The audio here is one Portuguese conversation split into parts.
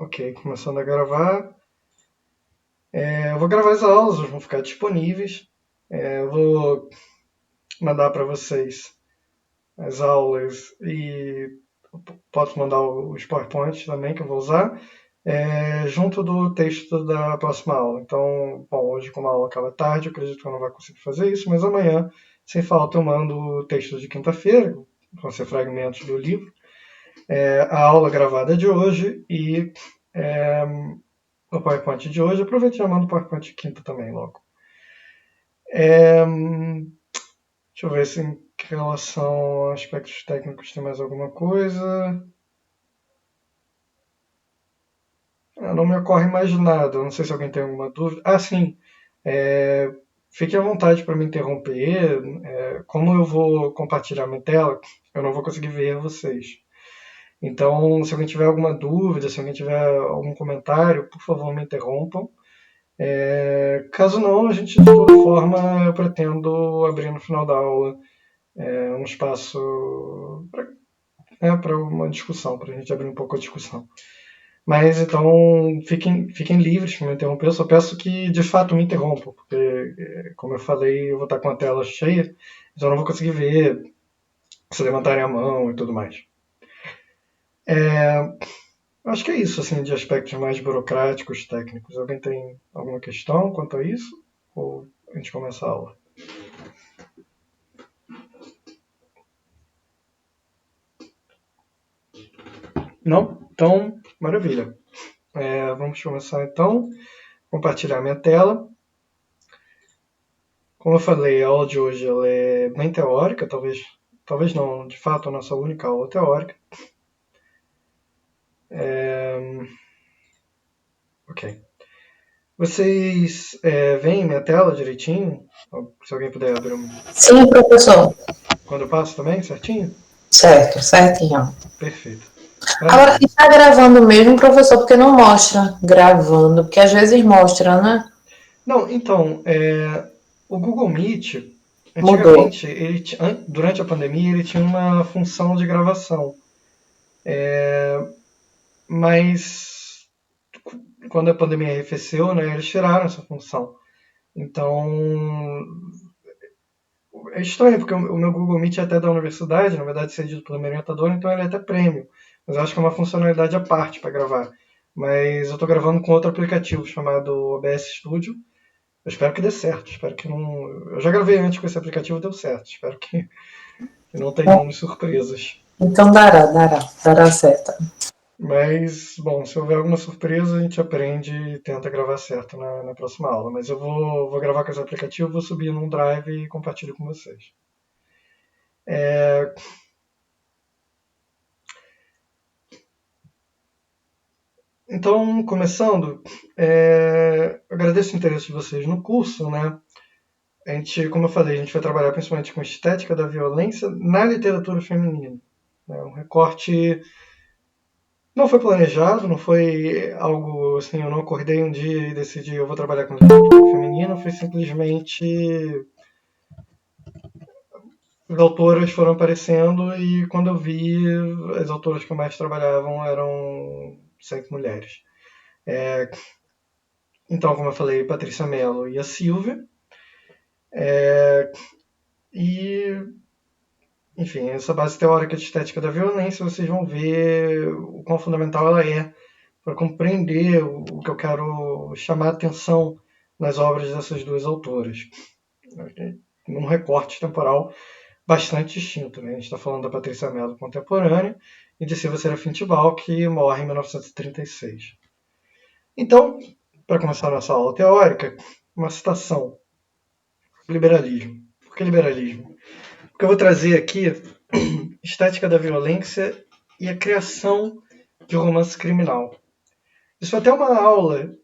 Ok, começando a gravar. Eu vou gravar as aulas, elas vão ficar disponíveis. Eu vou mandar para vocês as aulas e posso mandar os PowerPoints também que eu vou usar, junto do texto da próxima aula. Então, bom, hoje como a aula acaba tarde, eu acredito que eu não vou conseguir fazer isso, mas amanhã, sem falta, eu mando o texto de quinta-feira, vão ser fragmentos do livro, a aula gravada de hoje e o PowerPoint de hoje. Aproveite e já manda o PowerPoint de quinta também logo. Deixa eu ver se em relação a aspectos técnicos tem mais alguma coisa. Não me ocorre mais nada. Não sei se alguém tem alguma dúvida. Sim. Fique à vontade para me interromper. Como eu vou compartilhar minha tela, eu não vou conseguir ver vocês. Então, se alguém tiver alguma dúvida, se alguém tiver algum comentário, por favor, me interrompam. Caso não, a gente, de toda forma, eu pretendo abrir no final da aula um espaço para uma discussão, para a gente abrir um pouco a discussão. Mas então, fiquem livres para me interromper. Eu só peço que, de fato, me interrompam, porque, como eu falei, eu vou estar com a tela cheia, então eu não vou conseguir ver se levantarem a mão e tudo mais. Acho que é isso, assim, de aspectos mais burocráticos, técnicos. Alguém tem alguma questão quanto a isso? Ou a gente começa a aula? Não? Então, maravilha. Vamos começar então. Compartilhar minha tela. Como eu falei, a aula de hoje ela é bem teórica, talvez não, de fato, a nossa única aula teórica. Ok. Vocês veem minha tela direitinho? Se alguém puder abrir Sim, professor. quando eu passo também, certinho? Certo, certinho. Perfeito. Agora, Maravilha. está gravando mesmo, professor, porque não mostra gravando, porque às vezes mostra, né? Não, então, o Google Meet, Mudou. antigamente, durante a pandemia, ele tinha uma função de gravação. Mas quando a pandemia arrefeceu, né, eles tiraram essa função. Então, é estranho, porque o meu Google Meet é até da universidade, na verdade cedido pelo meu orientador, então ele é até prêmio. Mas eu acho que é uma funcionalidade à parte para gravar. Mas eu estou gravando com outro aplicativo chamado OBS Studio. Eu espero que dê certo. Espero que não. Eu já gravei antes com esse aplicativo e deu certo. Espero que não tenhamos surpresas. Então dará certo. Mas, bom, se houver alguma surpresa, a gente aprende e tenta gravar certo na próxima aula. Mas eu vou gravar com esse aplicativo, vou subir num drive e compartilho com vocês. Então, começando, agradeço o interesse de vocês no curso, né? A gente, como eu falei, a gente vai trabalhar principalmente com estética da violência na literatura feminina. Um recorte não foi planejado, não foi algo assim, eu não acordei um dia e decidi eu vou trabalhar com literatura feminina, foi simplesmente as autoras foram aparecendo e quando eu vi, as autoras que mais trabalhavam eram sempre mulheres. Então, como eu falei, Patrícia Mello e a Silvia. E, enfim, essa base teórica de estética da violência, vocês vão ver o quão fundamental ela é para compreender o que eu quero chamar a atenção nas obras dessas duas autoras, num recorte temporal bastante distinto. Né? A gente está falando da Patrícia Mello contemporânea e de Silvia Serafim Tibal, que morre em 1936. Então, para começar a nossa aula teórica, uma citação. Liberalismo. Por que liberalismo? Porque eu vou trazer aqui estética da violência e a criação de romance criminal. Isso foi até uma aula,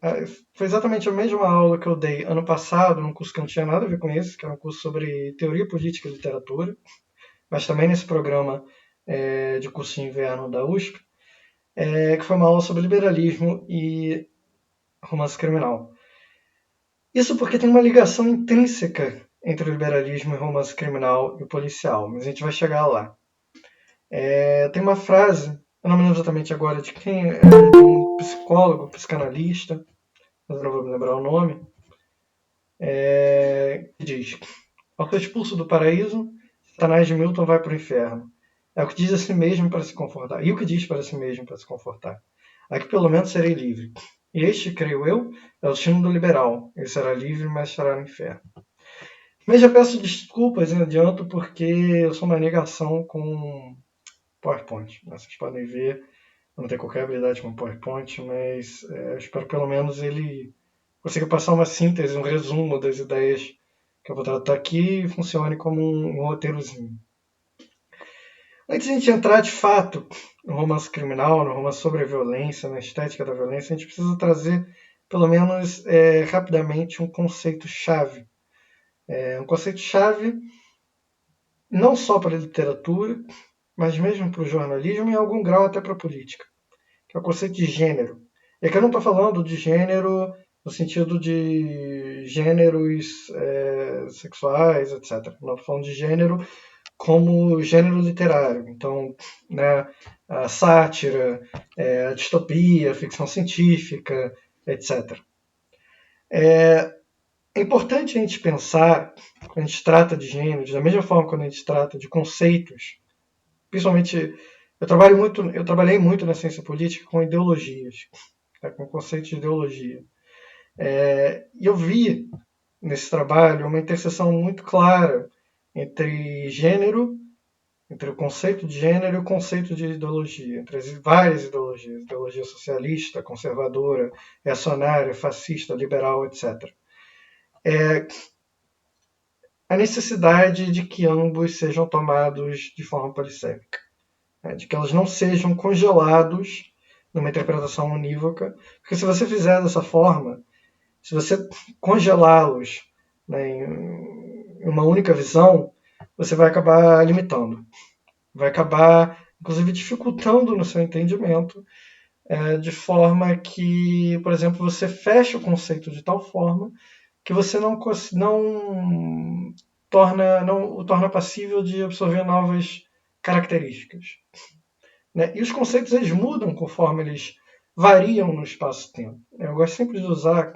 foi exatamente a mesma aula que eu dei ano passado, num curso que não tinha nada a ver com esse, que era um curso sobre teoria política e literatura, mas também nesse programa de curso de inverno da USP, que foi uma aula sobre liberalismo e romance criminal. Isso porque tem uma ligação intrínseca entre o liberalismo e romance criminal e o policial, mas a gente vai chegar lá. Tem uma frase eu não me lembro exatamente agora de quem, é de um psicólogo, psicanalista, mas eu não vou me lembrar o nome, que diz: ao ser expulso do paraíso, Satanás de Milton vai para o inferno. É o que diz a si mesmo para se confortar. E o que diz para si mesmo para se confortar? Aqui pelo menos serei livre. E este, creio eu, é o destino do liberal. Ele será livre, mas estará no inferno. Mas já peço desculpas em adianto, porque eu sou uma negação com PowerPoint. Vocês podem ver, eu não tenho qualquer habilidade com PowerPoint, mas eu espero que pelo menos ele consiga passar uma síntese, um resumo das ideias que eu vou tratar aqui e funcione como um roteirozinho. Antes de a gente entrar de fato no romance criminal, no romance sobre a violência, na estética da violência, a gente precisa trazer, pelo menos rapidamente, um conceito-chave. Um conceito-chave não só para a literatura, mas mesmo para o jornalismo e em algum grau até para a política, que é o conceito de gênero. E aqui eu não estou falando de gênero no sentido de gêneros sexuais, etc. Não estou falando de gênero como gênero literário. Então, né, a sátira, a distopia, a ficção científica, etc. É importante a gente pensar, quando a gente trata de gêneros, da mesma forma quando a gente trata de conceitos, principalmente, eu trabalhei muito na ciência política com ideologias, com conceitos de ideologia. E eu vi nesse trabalho uma interseção muito clara entre gênero, entre o conceito de gênero e o conceito de ideologia, entre as várias ideologias, ideologia socialista, conservadora, reacionária, fascista, liberal, etc. A necessidade de que ambos sejam tomados de forma polissêmica, de que elas não sejam congelados numa interpretação unívoca, porque se você fizer dessa forma, se você congelá-los, né, em uma única visão, você vai acabar limitando, vai acabar, inclusive, dificultando no seu entendimento, de forma que, por exemplo, você fecha o conceito de tal forma que você não o torna passível de absorver novas características. Né? E os conceitos eles mudam conforme eles variam no espaço-tempo. Eu gosto sempre de usar,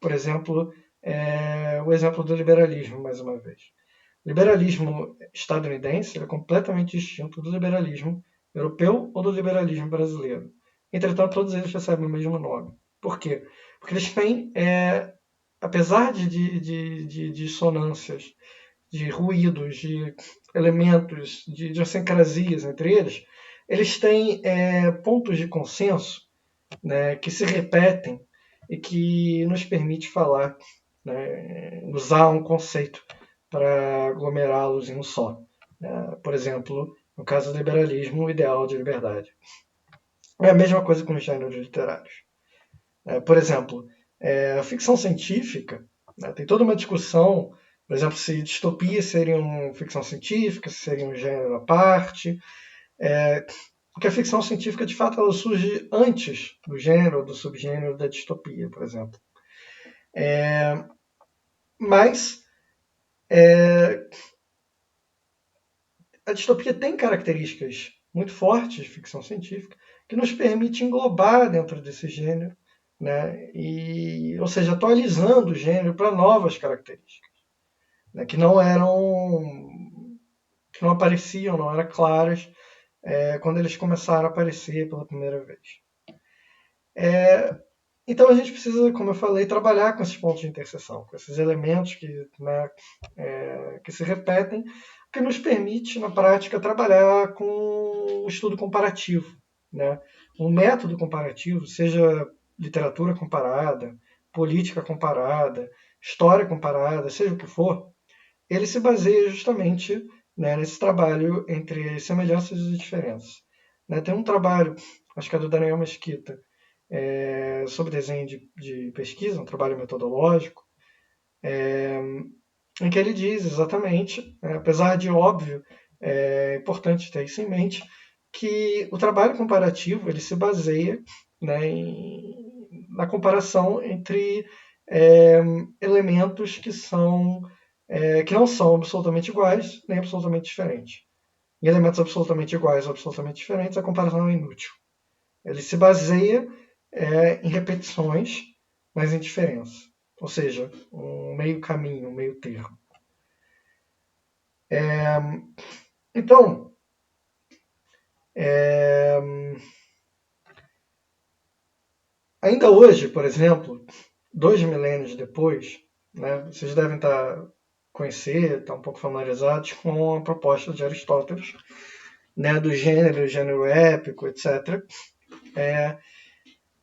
por exemplo, o exemplo do liberalismo, mais uma vez. O liberalismo estadunidense é completamente distinto do liberalismo europeu ou do liberalismo brasileiro. Entretanto, todos eles recebem o mesmo nome. Por quê? Porque eles têm, apesar de dissonâncias, de ruídos, de elementos, de idiosincrasias entre eles, eles têm pontos de consenso, né, que se repetem e que nos permite falar, né, usar um conceito para aglomerá-los em um só. Por exemplo, no caso do liberalismo, o ideal de liberdade. É a mesma coisa com os gêneros literários. Por exemplo, a ficção científica, né, tem toda uma discussão, por exemplo, se distopias seriam ficção científica, se seria um gênero à parte. Porque a ficção científica, de fato, ela surge antes do gênero, do subgênero da distopia, por exemplo. Mas a distopia tem características muito fortes de ficção científica que nos permite englobar dentro desse gênero, né? Ou seja, atualizando o gênero para novas características, né? que não apareciam, não eram claras quando eles começaram a aparecer pela primeira vez. Então a gente precisa, como eu falei, trabalhar com esses pontos de interseção, com esses elementos que se repetem, que nos permite, na prática, trabalhar com o estudo comparativo. Né? Um método comparativo, seja literatura comparada, política comparada, história comparada, seja o que for, ele se baseia justamente, né, nesse trabalho entre semelhanças e diferenças. Né? Tem um trabalho, acho que é do Daniel Mesquita, sobre desenho de pesquisa, um trabalho metodológico, em que ele diz exatamente, apesar de óbvio, é importante ter isso em mente, que o trabalho comparativo ele se baseia, né, na comparação entre elementos que não são absolutamente iguais nem absolutamente diferentes. em elementos absolutamente iguais ou absolutamente diferentes, a comparação é inútil. Ele se baseia em repetições, mas em diferença. Ou seja, um meio caminho, um meio termo. Então, ainda hoje, por exemplo, 2 milênios depois, né, vocês devem estar um pouco familiarizados com a proposta de Aristóteles, né, do gênero épico, etc.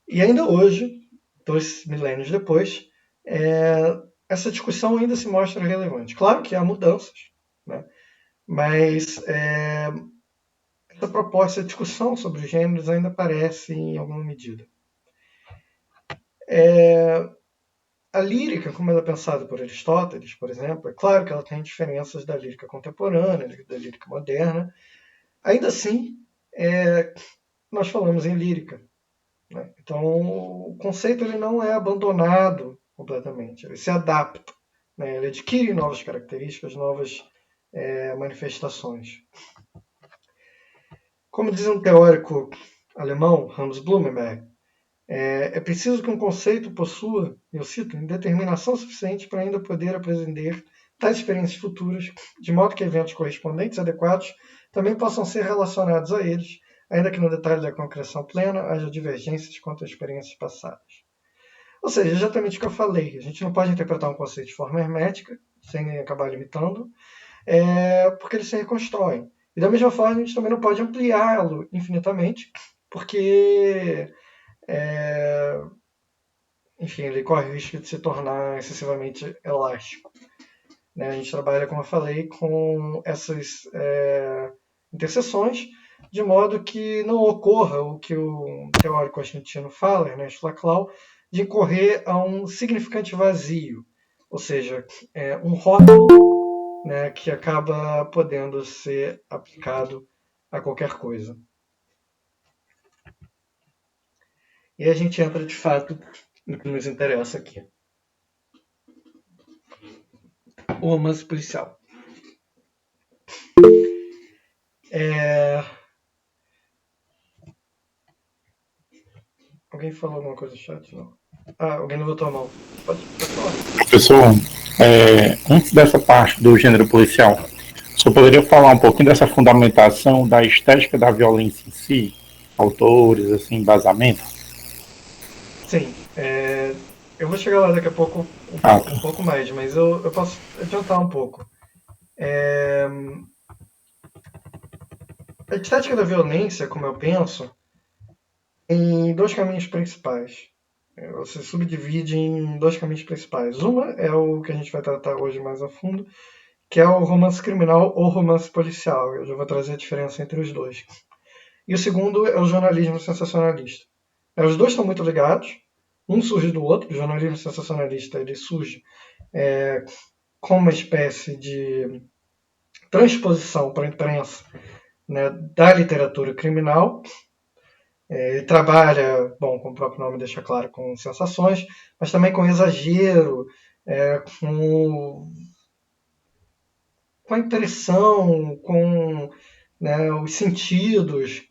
E ainda hoje, 2 milênios depois, essa discussão ainda se mostra relevante. Claro que há mudanças, né, mas essa proposta, essa discussão sobre os gêneros ainda aparece em alguma medida. A lírica, como ela é pensada por Aristóteles, por exemplo, é claro que ela tem diferenças da lírica contemporânea, da lírica moderna. Ainda assim, nós falamos em lírica. Né? Então, o conceito ele não é abandonado completamente, ele se adapta, né? Ele adquire novas características, novas manifestações. Como diz um teórico alemão, Hans Blumenberg, é preciso que um conceito possua, eu cito, determinação suficiente para ainda poder apreender tais experiências futuras, de modo que eventos correspondentes adequados também possam ser relacionados a eles, ainda que no detalhe da concreção plena haja divergências quanto às experiências passadas. Ou seja, exatamente o que eu falei, a gente não pode interpretar um conceito de forma hermética, sem acabar limitando, porque eles se reconstroem. E da mesma forma, a gente também não pode ampliá-lo infinitamente, porque enfim, ele corre o risco de se tornar excessivamente elástico. Né? A gente trabalha, como eu falei, com essas interseções, de modo que não ocorra o que o teórico argentino fala, Ernesto Laclau, de correr a um significante vazio, ou seja, um rótulo, né, que acaba podendo ser aplicado a qualquer coisa. E a gente entra, de fato, no que nos interessa aqui. O romance policial. Alguém falou alguma coisa no chat? Não. Alguém levantou a mão. Pode falar. Professor, antes dessa parte do gênero policial, o senhor poderia falar um pouquinho dessa fundamentação da estética da violência em si? Autores, assim, embasamento? Sim. Eu vou chegar lá daqui a pouco um pouco mais, mas eu posso adiantar um pouco. A estética da violência, como eu penso, tem dois caminhos principais. Ela se subdivide em dois caminhos principais. Uma é o que a gente vai tratar hoje mais a fundo, que é o romance criminal ou romance policial. Eu já vou trazer a diferença entre os dois. E o segundo é o jornalismo sensacionalista. Os dois estão muito ligados, um surge do outro. O jornalismo sensacionalista ele surge como uma espécie de transposição para a imprensa, né, da literatura criminal. Ele trabalha, bom, como o próprio nome deixa claro, com sensações, mas também com exagero, com a impressão, com, né, os sentidos.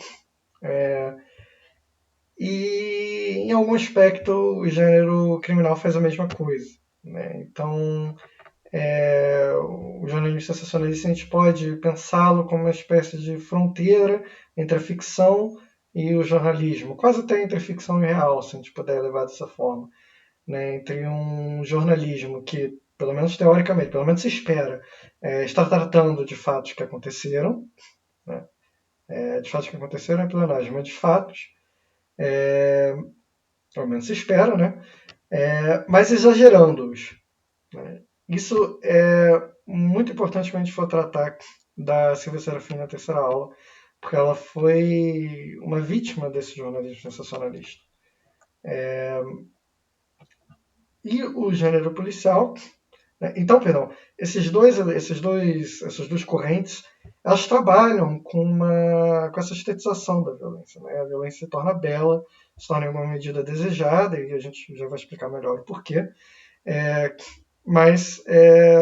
E em algum aspecto o gênero criminal faz a mesma coisa. Né? Então, o jornalismo sensacionalista a gente pode pensá-lo como uma espécie de fronteira entre a ficção e o jornalismo, quase até entre a ficção e o real, se a gente puder levar dessa forma. Né? Entre um jornalismo que, pelo menos teoricamente, pelo menos se espera, está tratando de fatos que aconteceram, né? De fatos que aconteceram é pleonagem, mas de fatos, pelo menos se espera, né? Mas exagerando-os. Né? Isso é muito importante quando a gente for tratar da Silvia Serafim na terceira aula, porque ela foi uma vítima desse jornalismo sensacionalista. E o gênero policial, né? Então, perdão, essas duas correntes, elas trabalham com essa estetização da violência. Né? A violência se torna bela, se torna em alguma medida desejada, e a gente já vai explicar melhor o porquê. mas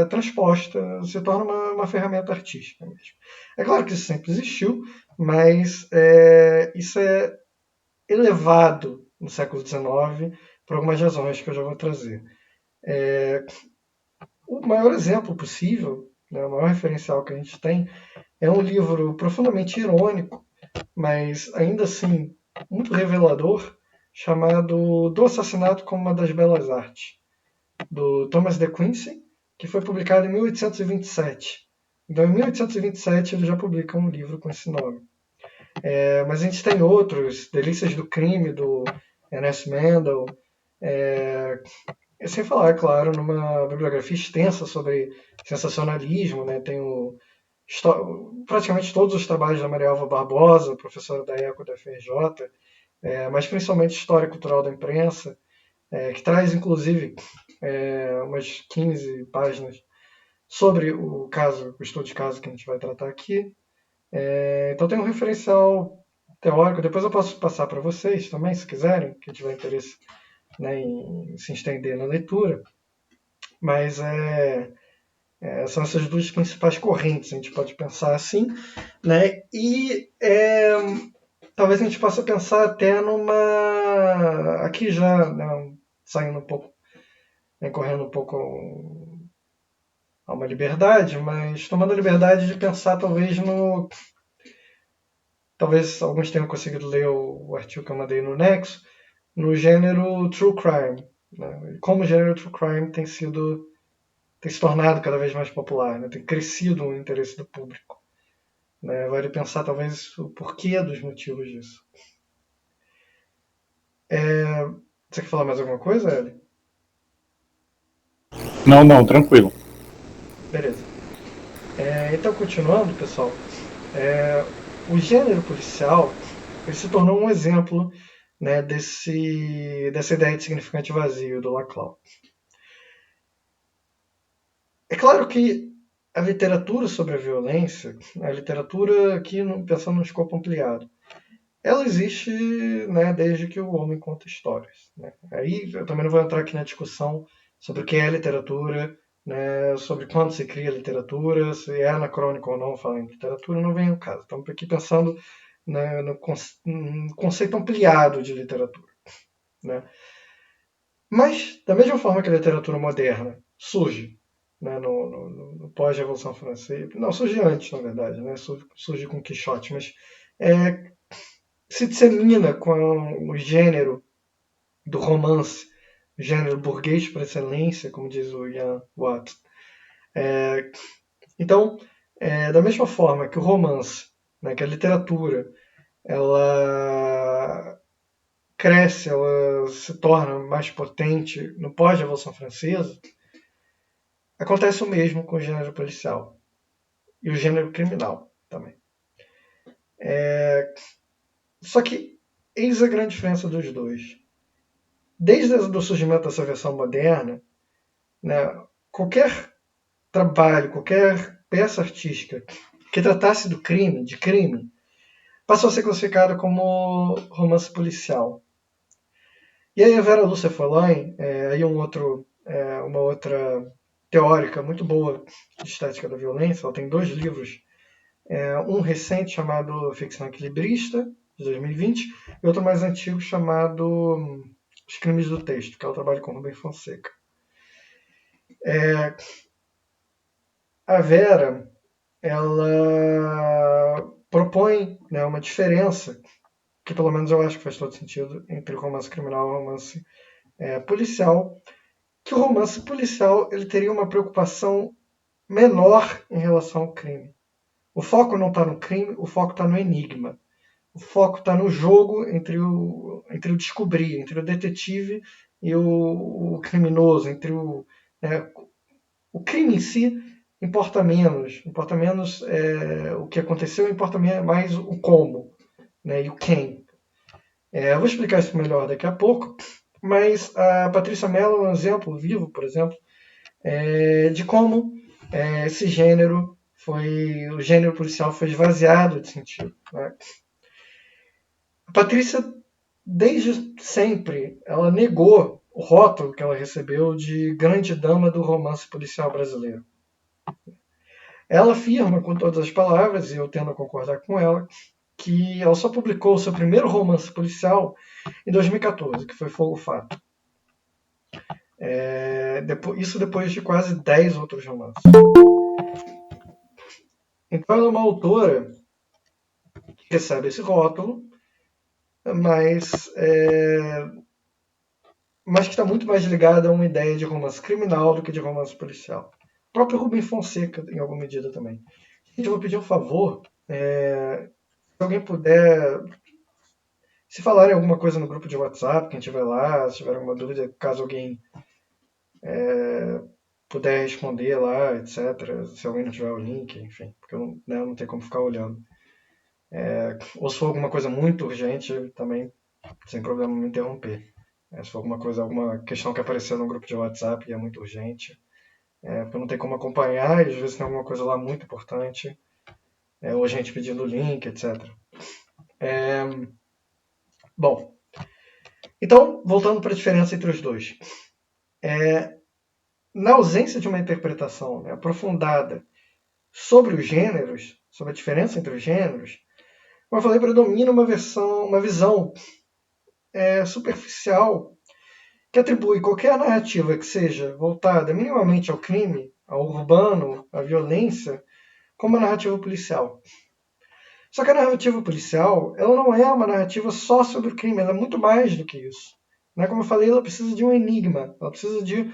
transposta, se torna uma ferramenta artística mesmo. É claro que isso sempre existiu, mas isso é elevado no século XIX por algumas razões que eu já vou trazer. O maior exemplo possível, né, o maior referencial que a gente tem, é um livro profundamente irônico, mas ainda assim muito revelador, chamado Do Assassinato como uma das Belas Artes, do Thomas de Quincey, que foi publicado em 1827. Então, em 1827, ele já publica um livro com esse nome. Mas a gente tem outros, Delícias do Crime, do Ernest Mandel, sem falar, é claro, numa bibliografia extensa sobre sensacionalismo, né? Tem praticamente todos os trabalhos da Maria Alva Barbosa, professora da ECO da FRJ, mas principalmente História Cultural da Imprensa, que traz, inclusive, umas 15 páginas sobre o estudo de caso que a gente vai tratar aqui. Então tem um referencial teórico, depois eu posso passar para vocês também, se quiserem, quem tiver interesse, né, em se estender na leitura. Mas são essas duas principais correntes, a gente pode pensar assim, né? E talvez a gente possa pensar até numa... Aqui já, né, saindo um pouco, correndo um pouco a uma liberdade, mas tomando a liberdade de pensar talvez no... Talvez alguns tenham conseguido ler o artigo que eu mandei no Nexo, no gênero True Crime. Né? Como o gênero True Crime tem se tornado cada vez mais popular, né? Tem crescido o interesse do público. Né? Vale pensar talvez o porquê dos motivos disso. Você quer falar mais alguma coisa, Eli? Não, tranquilo. Beleza. Então, continuando, pessoal, o gênero policial ele se tornou um exemplo, né, dessa ideia de significante vazio do Laclau. É claro que a literatura sobre a violência, a literatura aqui pensando num escopo ampliado, ela existe, né, desde que o homem conta histórias. Né? Aí eu também não vou entrar aqui na discussão sobre o que é literatura, né, sobre quando se cria literatura, se é anacrônico ou não falar em literatura, não vem ao caso. Estamos aqui pensando, né, no conceito ampliado de literatura. Né? Mas, da mesma forma que a literatura moderna surge, né, no pós-Revolução Francesa, não, surge antes, na verdade, né, surge com Quixote, mas se dissemina com o gênero do romance, o gênero burguês por excelência, como diz o Ian Watt. Então, da mesma forma que o romance, né, que a literatura, ela cresce, ela se torna mais potente no pós-Revolução Francesa, acontece o mesmo com o gênero policial e o gênero criminal também. Só que eis a grande diferença dos dois. Desde o surgimento dessa versão moderna, né, qualquer trabalho, qualquer peça artística que tratasse de crime, passou a ser classificada como romance policial. E aí a Vera Lúcia Forlan, aí uma outra teórica muito boa de estética da violência, ela tem 2 livros, um recente chamado Ficção Equilibrista, de 2020, e outro mais antigo chamado Os Crimes do Texto, que ela trabalha com Rubem Fonseca. A Vera, ela propõe, né, uma diferença, que pelo menos eu acho que faz todo sentido, entre o romance criminal e o romance policial, que o romance policial ele teria uma preocupação menor em relação ao crime. O foco não está no crime, o foco está no enigma. O foco está no jogo entre o descobrir, entre o detetive e o criminoso, entre o crime em si importa menos o que aconteceu, importa mais o como, né, e o quem. Eu vou explicar isso melhor daqui a pouco, mas a Patrícia Mello é um exemplo vivo, por exemplo, de como esse gênero o gênero policial foi esvaziado de sentido. Né? A Patrícia, desde sempre, ela negou o rótulo que ela recebeu de grande dama do romance policial brasileiro. Ela afirma com todas as palavras, e eu tendo a concordar com ela, que ela só publicou o seu primeiro romance policial em 2014, que foi Fogo Fato. Isso depois de quase 10 outros romances. Então ela é uma autora que recebe esse rótulo, mas que está muito mais ligada a uma ideia de romance criminal do que de romance policial. O próprio Rubem Fonseca, em alguma medida, também. Gente, eu vou pedir um favor. Se alguém puder... Se falarem alguma coisa no grupo de WhatsApp, quem estiver lá, se tiver alguma dúvida, caso alguém puder responder lá, etc. Se alguém não tiver o link, enfim, porque eu não tenho como ficar olhando. Ou se for alguma coisa muito urgente, também, sem problema, me interromper. Se for alguma questão que apareceu no grupo de WhatsApp e é muito urgente, porque eu não tenho como acompanhar, e às vezes tem alguma coisa lá muito importante, ou a gente pedindo o link, etc. Bom, então, voltando para a diferença entre os dois. Na ausência de uma interpretação aprofundada sobre os gêneros, sobre a diferença entre os gêneros, como eu falei, predomina uma visão superficial que atribui qualquer narrativa que seja voltada minimamente ao crime, ao urbano, à violência, como uma narrativa policial. Só que a narrativa policial, ela não é uma narrativa só sobre o crime, ela é muito mais do que isso. Como eu falei, ela precisa de um enigma, ela precisa de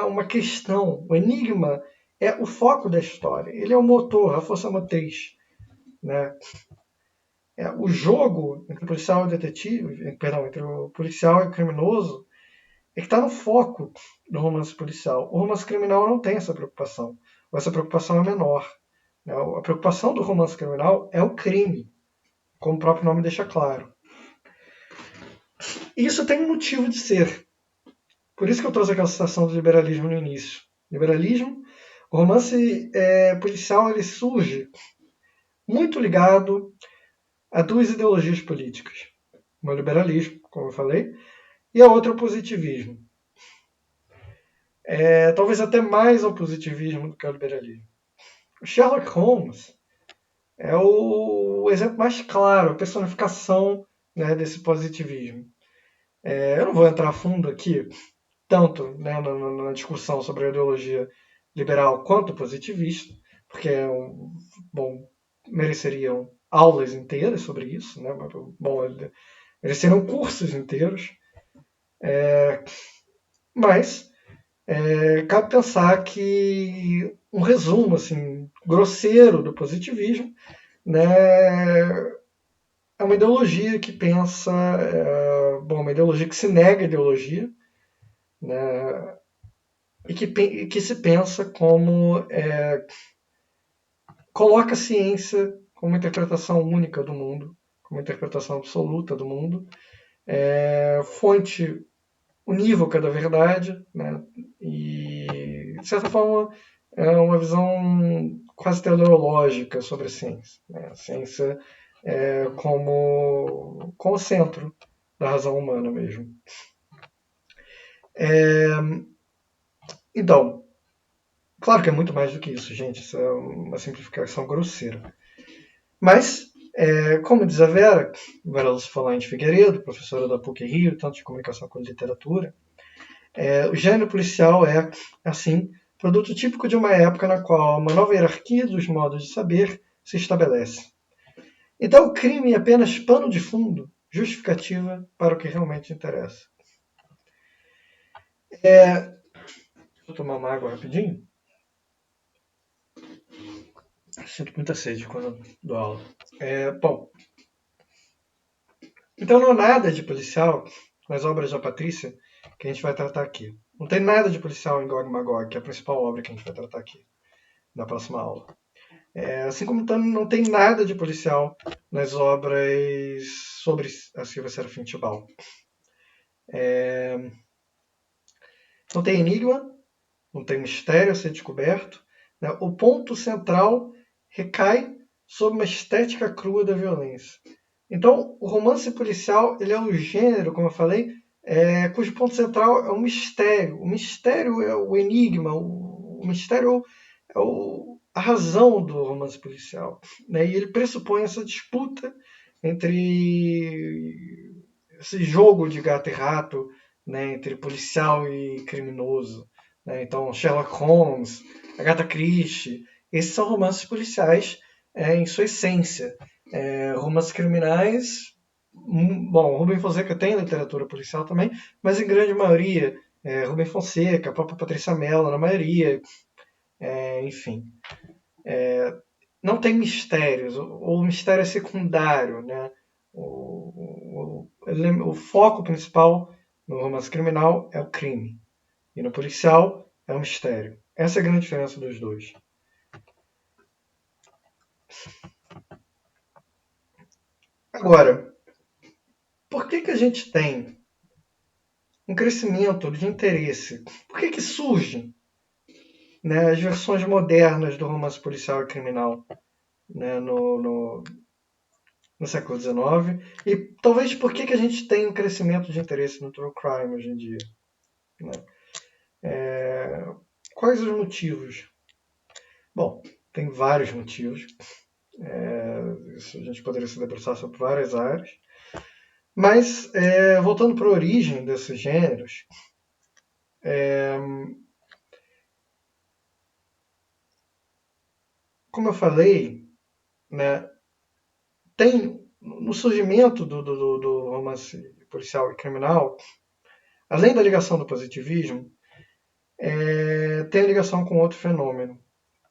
uma questão. O enigma é o foco da história, ele é o motor, a força motriz. O jogo entre o policial e o detetive, entre o policial e o criminoso, é que está no foco do romance policial. O romance criminal não tem essa preocupação, ou essa preocupação é menor. A preocupação do romance criminal é o crime, como o próprio nome deixa claro. E isso tem um motivo de ser. Por isso que eu trouxe aquela citação do liberalismo no início. Liberalismo, o romance policial, ele surge muito ligado a duas ideologias políticas. Uma é o liberalismo, como eu falei, e a outra é o positivismo. Talvez até mais ao positivismo do que ao liberalismo. O Sherlock Holmes é o exemplo mais claro, a personificação desse positivismo. Eu não vou entrar a fundo aqui, tanto na discussão sobre a ideologia liberal quanto positivista, porque mereceriam aulas inteiras sobre isso, mereceriam cursos inteiros, mas cabe pensar que um resumo assim, grosseiro do positivismo é uma ideologia que pensa, uma ideologia que se nega a ideologia, e que se pensa como coloca a ciência como uma interpretação única do mundo, como uma interpretação absoluta do mundo, fonte unívoca da verdade, e, de certa forma, é uma visão quase teleológica sobre a ciência. A ciência como centro da razão humana mesmo. Então, claro que é muito mais do que isso, gente. Isso é uma simplificação grosseira. Mas, como diz a Vera Lúcia Falant Figueiredo, professora da PUC-Rio, tanto de comunicação quanto de literatura, o gênero policial é, assim, produto típico de uma época na qual uma nova hierarquia dos modos de saber se estabelece. Então, o crime é apenas pano de fundo, justificativa para o que realmente interessa. Deixa eu tomar uma água rapidinho. Sinto muita sede quando dou aula. Bom, então não há nada de policial nas obras da Patrícia que a gente vai tratar aqui. Não tem nada de policial em Gog Magog, que é a principal obra que a gente vai tratar aqui na próxima aula. Assim como não tem nada de policial nas obras sobre a Silvia Serafim Tibau. Não tem enigma, não tem mistério a ser descoberto. O ponto central recai sobre uma estética crua da violência. Então, o romance policial ele é o gênero, como eu falei, cujo ponto central é o mistério. O mistério é o enigma, o mistério é a razão do romance policial. Né? E ele pressupõe essa disputa entre esse jogo de gato e rato, né? Entre policial e criminoso. Né? Então, Sherlock Holmes, Agatha Christie, esses são romances policiais em sua essência. Romances criminais, bom, Rubem Fonseca tem literatura policial também, mas em grande maioria, Rubem Fonseca, a própria Patrícia Mello, na maioria, enfim. Não tem mistérios, ou o mistério é secundário, né? O foco principal no romance criminal é o crime, e no policial é o mistério. Essa é a grande diferença dos dois. Agora, por que a gente tem um crescimento de interesse? Por que surge, né, as versões modernas do romance policial e criminal, né, no século XIX? E talvez por que a gente tem um crescimento de interesse no true crime hoje em dia? Né? Quais os motivos? Bom, tem vários motivos. Isso a gente poderia se debruçar sobre várias áreas. Mas, voltando para a origem desses gêneros, como eu falei, né, tem no surgimento do romance policial e criminal, além da ligação do positivismo, tem a ligação com outro fenômeno,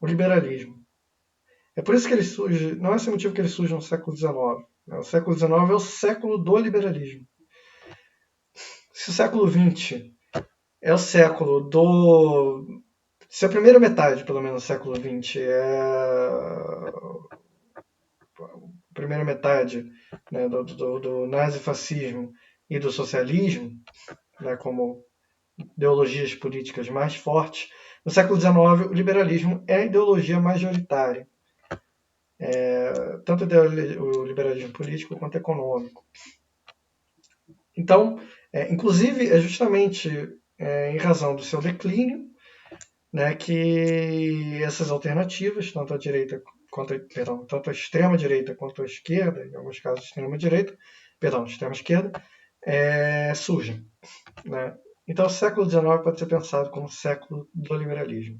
o liberalismo. É por isso que ele surge, não é esse motivo que ele surge no século XIX. Né? O século XIX é o século do liberalismo. Se o século XX é o século do... Se a primeira metade, pelo menos, do século XX é a primeira metade, né, do nazifascismo e do socialismo, né, como ideologias políticas mais fortes, no século XIX o liberalismo é a ideologia majoritária. Tanto o liberalismo político quanto econômico. Então, inclusive, é justamente em razão do seu declínio, né, que essas alternativas, tanto a direita tanto a extrema direita quanto a esquerda, em alguns casos extrema esquerda, surgem. Né? Então, o século XIX pode ser pensado como o século do liberalismo.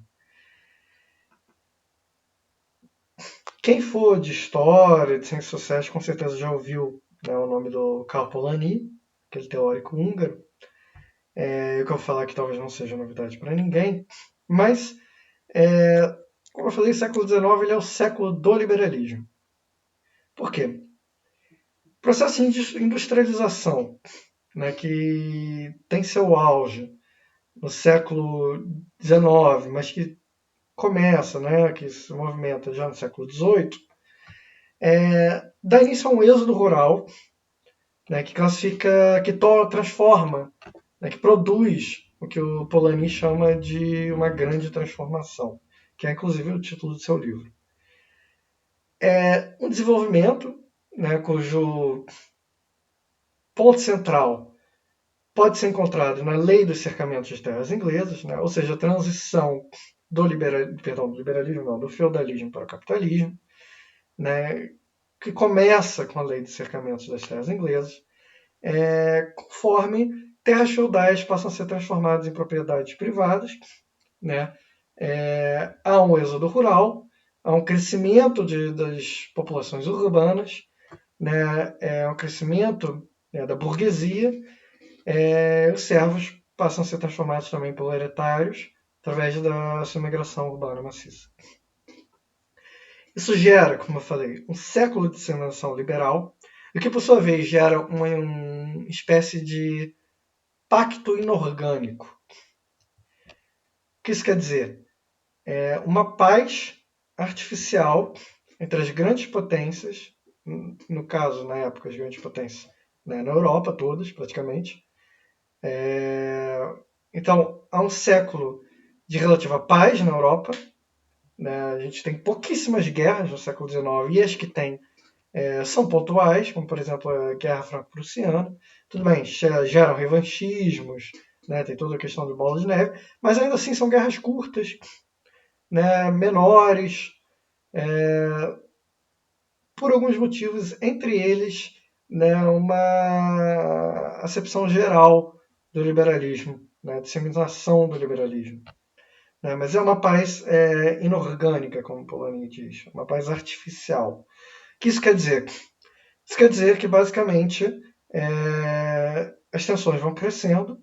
Quem for de história, de ciências sociais, com certeza já ouviu, né, o nome do Karl Polanyi, aquele teórico húngaro. O que eu vou falar aqui talvez não seja novidade para ninguém, mas, como eu falei, o século XIX ele é o século do liberalismo. Por quê? O processo de industrialização, né, que tem seu auge no século XIX, mas que começa, né, que se movimenta já no século XVIII, dá início a um êxodo rural, né, que classifica, que transforma, né, que produz o que o Polanyi chama de uma grande transformação, que é inclusive o título do seu livro. É um desenvolvimento, né, cujo ponto central pode ser encontrado na lei dos cercamentos de terras inglesas, né, ou seja, a transição do do feudalismo para o capitalismo, né, que começa com a lei dos cercamentos das terras inglesas, conforme terras feudais passam a ser transformadas em propriedades privadas, né? Há um êxodo rural, há um crescimento das populações urbanas, né? Um crescimento, né, da burguesia, os servos passam a ser transformados também em proletários através da sua migração urbana maciça. Isso gera, como eu falei, um século de disseminação liberal, o que por sua vez gera uma espécie de pacto inorgânico. O que isso quer dizer? Uma paz artificial entre as grandes potências, no caso, na época, as grandes potências, né, na Europa, todas, praticamente. Então, há um século de relativa paz na Europa. Né? A gente tem pouquíssimas guerras no século XIX, e as que tem são pontuais, como por exemplo a Guerra Franco-Prussiana. Tudo bem, geram revanchismos, né, tem toda a questão de bola de neve, mas ainda assim são guerras curtas, né, menores, por alguns motivos, entre eles, né, uma acepção geral do liberalismo, né, disseminação do liberalismo. Né, mas é uma paz inorgânica, como Polanyi diz, uma paz artificial. O que isso quer dizer? Isso quer dizer que, basicamente, as tensões vão crescendo,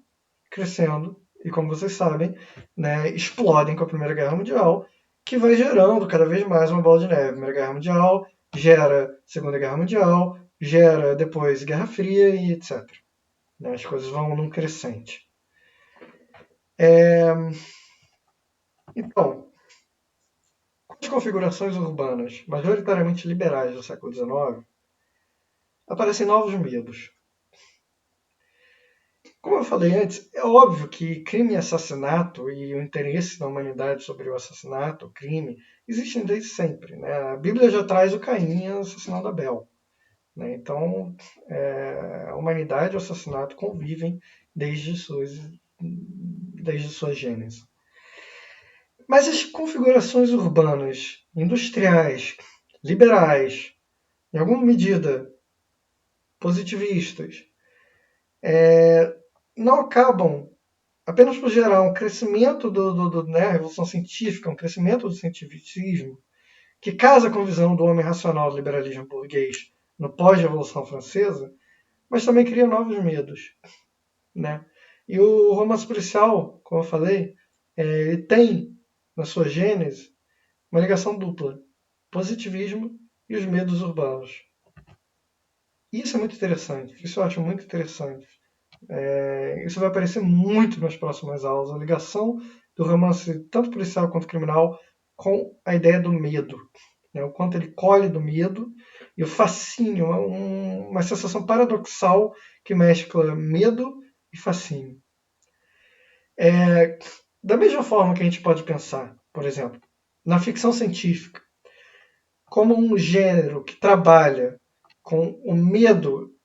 crescendo, e como vocês sabem, né, explodem com a Primeira Guerra Mundial, que vai gerando cada vez mais uma bola de neve. A Primeira Guerra Mundial gera Segunda Guerra Mundial, gera depois Guerra Fria e etc. Né, as coisas vão num crescente. Então, com as configurações urbanas majoritariamente liberais do século XIX, aparecem novos medos. Como eu falei antes, é óbvio que crime e assassinato e o interesse da humanidade sobre o assassinato, o crime, existem desde sempre. Né? A Bíblia já traz o Caim assassinando Abel. Né? Então, a humanidade e o assassinato convivem desde sua gênese. Mas as configurações urbanas, industriais, liberais, em alguma medida positivistas, não acabam apenas por gerar um crescimento da Revolução Científica, um crescimento do cientificismo, que casa com a visão do homem racional do liberalismo burguês no pós-Revolução Francesa, mas também cria novos medos. Né? E o romance policial, como eu falei, ele tem, na sua gênese, uma ligação dupla: positivismo e os medos urbanos. Isso é muito interessante, isso eu acho muito interessante. Isso vai aparecer muito nas próximas aulas, a ligação do romance, tanto policial quanto criminal, com a ideia do medo. Né? O quanto ele colhe do medo e o fascínio, uma sensação paradoxal que mescla medo e fascínio. Da mesma forma que a gente pode pensar, por exemplo, na ficção científica, como um gênero que trabalha com o medo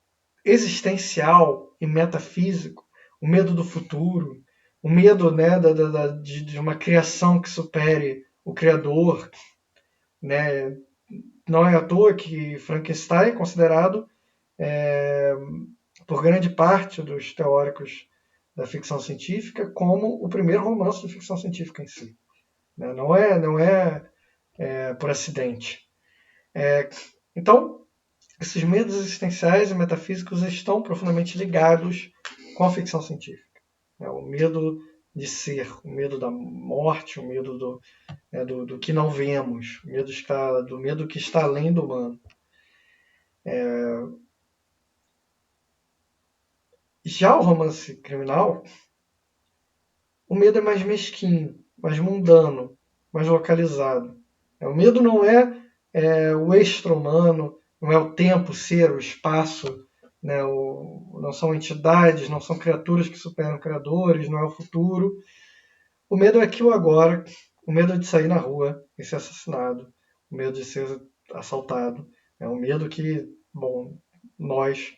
existencial e metafísico, o medo do futuro, o medo, né, de uma criação que supere o criador. Né? Não é à toa que Frankenstein é considerado, por grande parte dos teóricos da ficção científica, como o primeiro romance de ficção científica em si. Né? Não é por acidente. Então, esses medos existenciais e metafísicos estão profundamente ligados com a ficção científica. O medo de ser, o medo da morte, o medo do que não vemos, do medo que está além do humano. Já o romance criminal, o medo é mais mesquinho, mais mundano, mais localizado. O medo não é o extra-humano, não é o tempo, ser, o espaço, né? Não são entidades, não são criaturas que superam criadores, não é o futuro. O medo é aqui o agora, o medo de sair na rua e ser assassinado, o medo de ser assaltado. É um medo que, bom, nós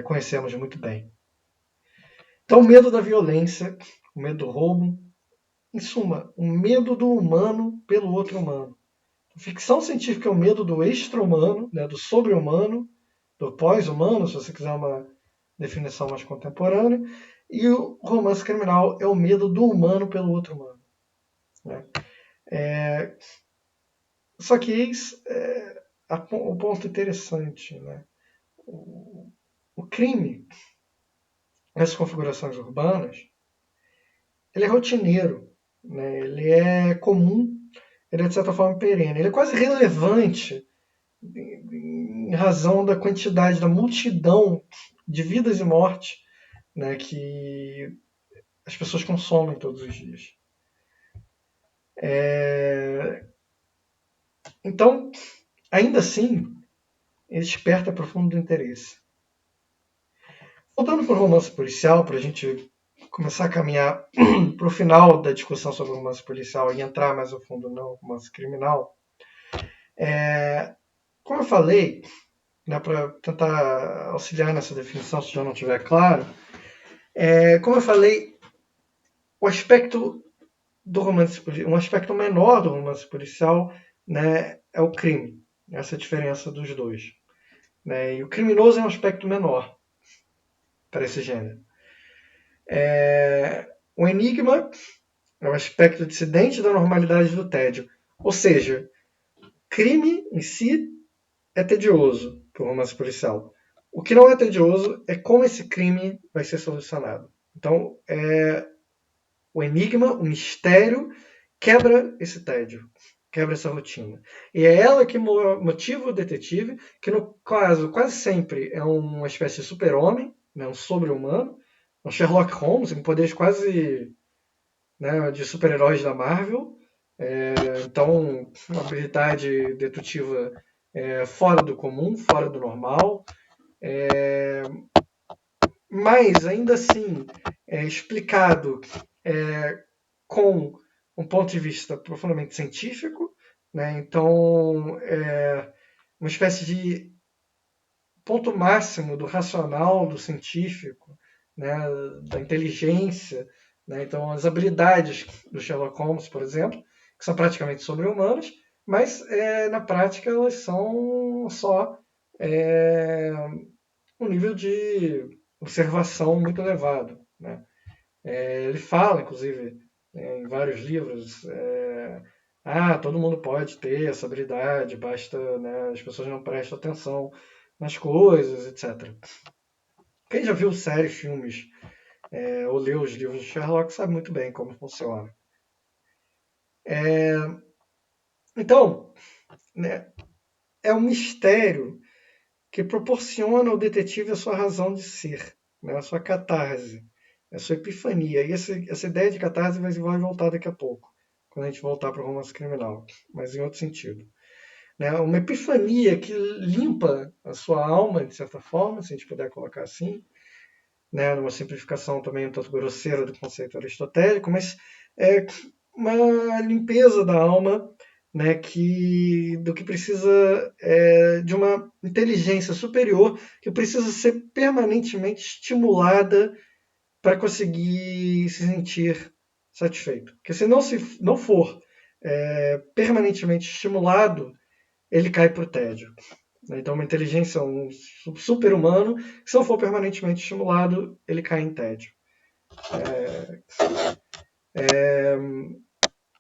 conhecemos muito bem. Então, o medo da violência, o medo do roubo, em suma, o medo do humano pelo outro humano. Ficção científica é o medo do extra-humano, né, do sobre-humano, do pós-humano, se você quiser uma definição mais contemporânea, e o romance criminal é o medo do humano pelo outro humano. Né? Só que eis o ponto interessante. Né? O crime, nessas configurações urbanas, ele é rotineiro, né? Ele é comum, ele é de certa forma perene, ele é quase relevante em razão da quantidade, da multidão de vidas e mortes, né, que as pessoas consomem todos os dias. Então, ainda assim, ele desperta profundo interesse. Voltando para o romance policial, para a gente começar a caminhar para o final da discussão sobre o romance policial e entrar mais a fundo no romance criminal, Como eu falei, né, para tentar auxiliar nessa definição, se já não estiver claro, como eu falei, o aspecto do romance, um aspecto menor do romance policial, né, é o crime. Essa é a diferença dos dois. Né? E o criminoso é um aspecto menor para esse gênero. O enigma é um aspecto dissidente da normalidade do tédio. Ou seja, crime em si é tedioso para o romance policial. O que não é tedioso é como esse crime vai ser solucionado. Então, o enigma, o mistério, quebra esse tédio, quebra essa rotina. E é ela que motiva o detetive, que no caso quase sempre é uma espécie de super-homem, né, um sobre-humano, um Sherlock Holmes, com poderes quase, né, de super-heróis da Marvel. Então, uma habilidade dedutiva fora do comum, fora do normal, mas ainda assim explicado com um ponto de vista profundamente científico, né? Então, uma espécie de ponto máximo do racional, do científico, né? Da inteligência. Né? Então, as habilidades do Sherlock Holmes, por exemplo, que são praticamente sobre-humanas, mas na prática elas são só um nível de observação muito elevado. Né? Ele fala, inclusive, em vários livros, todo mundo pode ter essa habilidade, basta, né, as pessoas não prestam atenção nas coisas, etc. Quem já viu séries, filmes, ou leu os livros de Sherlock sabe muito bem como funciona. Então, né, é um mistério que proporciona ao detetive a sua razão de ser, né, a sua catarse, a sua epifania. E essa ideia de catarse vai voltar daqui a pouco, quando a gente voltar para o romance criminal, mas em outro sentido. Né? Uma epifania que limpa a sua alma, de certa forma, se a gente puder colocar assim, né? Numa simplificação também um tanto grosseira do conceito aristotélico, mas é uma limpeza da alma, né, do que precisa de uma inteligência superior que precisa ser permanentemente estimulada para conseguir se sentir satisfeito. Porque se não for permanentemente estimulado, ele cai para o tédio. Então, uma inteligência, um super-humano, que se não for permanentemente estimulado, ele cai em tédio.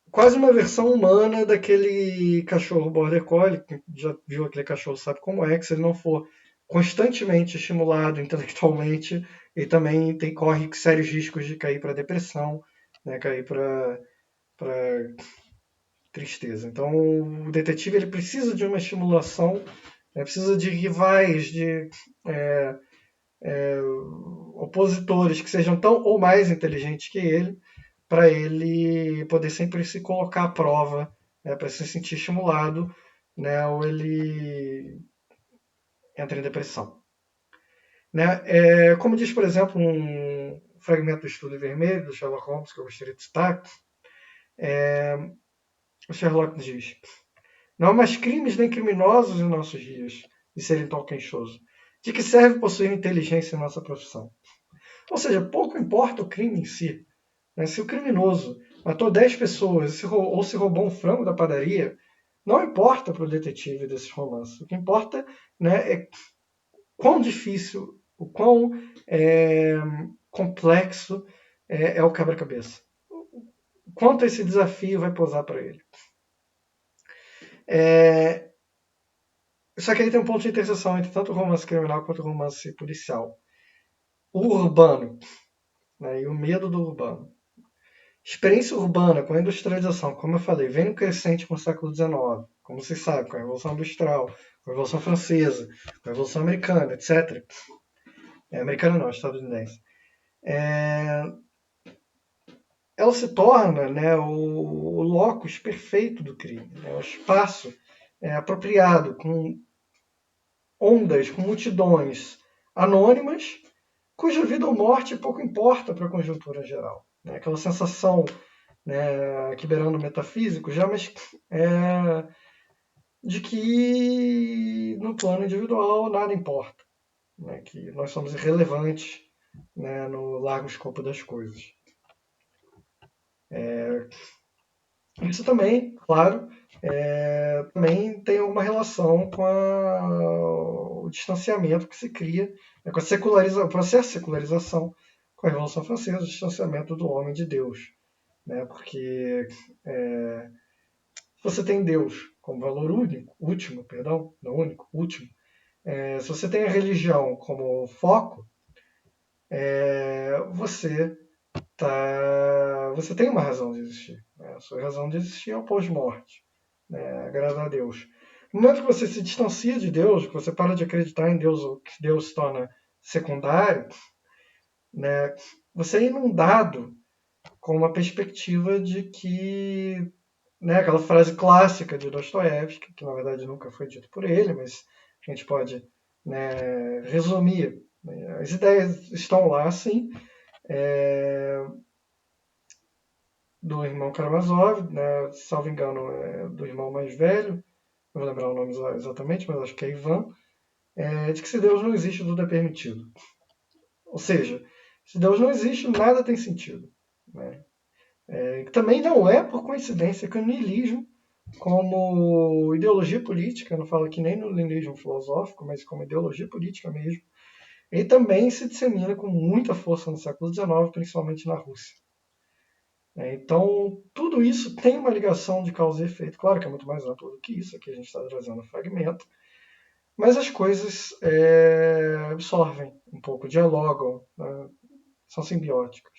Quase uma versão humana daquele cachorro border collie, que já viu aquele cachorro sabe como é, que se ele não for constantemente estimulado intelectualmente, ele também corre sérios riscos de cair para depressão, né, cair para tristeza. Então, o detetive ele precisa de uma estimulação, precisa de rivais, de opositores que sejam tão ou mais inteligentes que ele, para ele poder sempre se colocar à prova, né, para se sentir estimulado, né, ou ele entra em depressão. Né? Como diz, por exemplo, um fragmento do Estudo Vermelho, do Sherlock Holmes, que eu gostaria de citar, o Sherlock diz: não há mais crimes nem criminosos em nossos dias, de serem tão queixosos. De que serve possuir inteligência em nossa profissão? Ou seja, pouco importa o crime em si. Né? Se o criminoso matou 10 pessoas ou se roubou um frango da padaria, não importa para o detetive desses romances. O que importa, né, é quão difícil, o quão complexo é o quebra-cabeça. Quanto esse desafio vai posar para ele. Só que ele tem um ponto de interseção entre tanto o romance criminal quanto o romance policial. O urbano, né, e o medo do urbano. Experiência urbana com a industrialização, como eu falei, vem no crescente com o século XIX, como vocês sabem, com a Revolução Industrial, com a Revolução Francesa, com a Revolução Americana, etc. Americana não, estadunidense. Ela se torna, né, o locus perfeito do crime, né, o espaço apropriado, com ondas, com multidões anônimas, cuja vida ou morte pouco importa para a conjuntura geral. Né? Aquela sensação, né, aqui beirando metafísico já, mas de que no plano individual nada importa, né? Que nós somos irrelevantes, né, no largo escopo das coisas. Isso também, claro, também tem alguma relação com o distanciamento que se cria, né, com o processo de secularização com a Revolução Francesa, o distanciamento do homem de Deus. Né, porque se você tem Deus como valor único, último, perdão, não único, último, se você tem a religião como foco, você tem uma razão de existir. Né? A sua razão de existir é o pós-morte, né? Agradar a Deus. No momento que você se distancia de Deus, que você para de acreditar em Deus, ou que Deus se torna secundário, né? Você é inundado com uma perspectiva de que, né, aquela frase clássica de Dostoiévski, que na verdade nunca foi dito por ele, mas a gente pode, né, resumir. Né? As ideias estão lá, sim, do irmão Karamazov, né, salvo engano, do irmão mais velho, não vou lembrar o nome exatamente, mas acho que é Ivan, de que se Deus não existe, tudo é permitido. Ou seja, se Deus não existe, nada tem sentido. Né? Também não é por coincidência que o niilismo, como ideologia política, não falo aqui nem no niilismo filosófico, mas como ideologia política mesmo, ele também se dissemina com muita força no século XIX, principalmente na Rússia. Então, tudo isso tem uma ligação de causa e efeito. Claro que é muito mais amplo do que isso, aqui a gente está trazendo um fragmento, mas as coisas absorvem um pouco, dialogam, né? São simbióticas.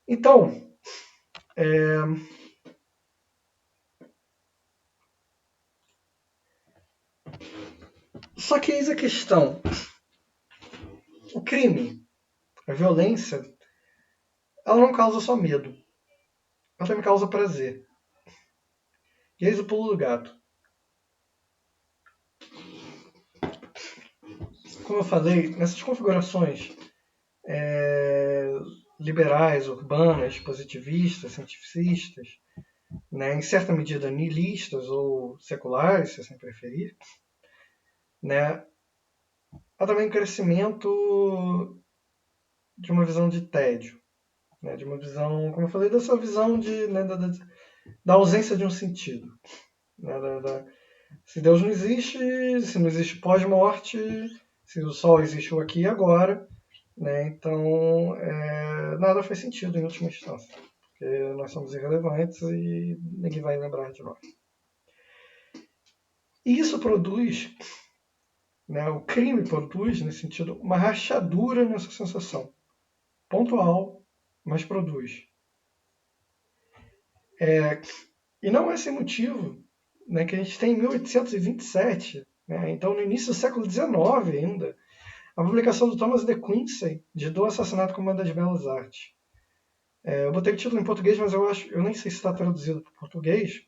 Então, só que eis a questão. O crime, a violência, ela não causa só medo. Ela também causa prazer. E eis o pulo do gato. Como eu falei, nessas configurações liberais, urbanas, positivistas, cientificistas, né, em certa medida nihilistas ou seculares, se assim preferir, né, há também um crescimento de uma visão de tédio, né, de uma visão, como eu falei, dessa visão né, da ausência de um sentido. Né, se Deus não existe, se não existe pós-morte, se o Sol existe o aqui e agora, né, então nada faz sentido em última instância, porque nós somos irrelevantes e ninguém vai lembrar de nós. E isso produz, né, o crime produz, nesse sentido, uma rachadura nessa sensação. Pontual, mas produz. E não é sem motivo, né, que a gente tem em 1827, né, então no início do século XIX ainda, a publicação do Thomas de Quincey de Do Assassinato como uma das Belas Artes. Eu botei o título em português, mas eu nem sei se está traduzido para o português.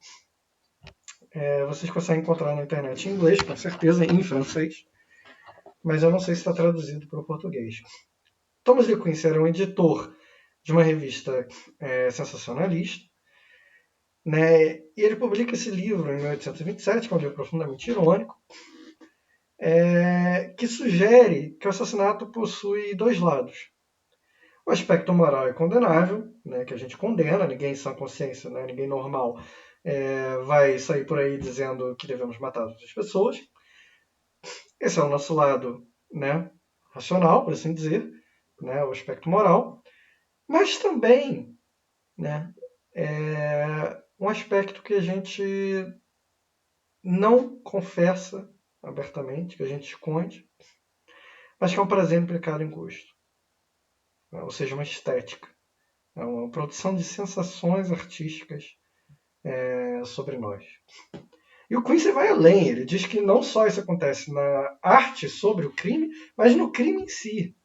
Vocês conseguem encontrar na internet em inglês, com certeza, em francês, mas eu não sei se está traduzido para o português. Thomas de Quincey era um editor de uma revista sensacionalista, né? E ele publica esse livro em 1827, que é um livro profundamente irônico, que sugere que o assassinato possui dois lados. O aspecto moral é condenável, né, que a gente condena, ninguém em sã consciência, né, ninguém normal vai sair por aí dizendo que devemos matar outras pessoas. Esse é o nosso lado, né, racional, por assim dizer, né, o aspecto moral. Mas também, né, um aspecto que a gente não confessa abertamente, que a gente esconde, mas que é um prazer implicado em gosto. Ou seja, uma estética. É uma produção de sensações artísticas sobre nós. E o Quincy vai além, ele diz que não só isso acontece na arte sobre o crime, mas no crime em si.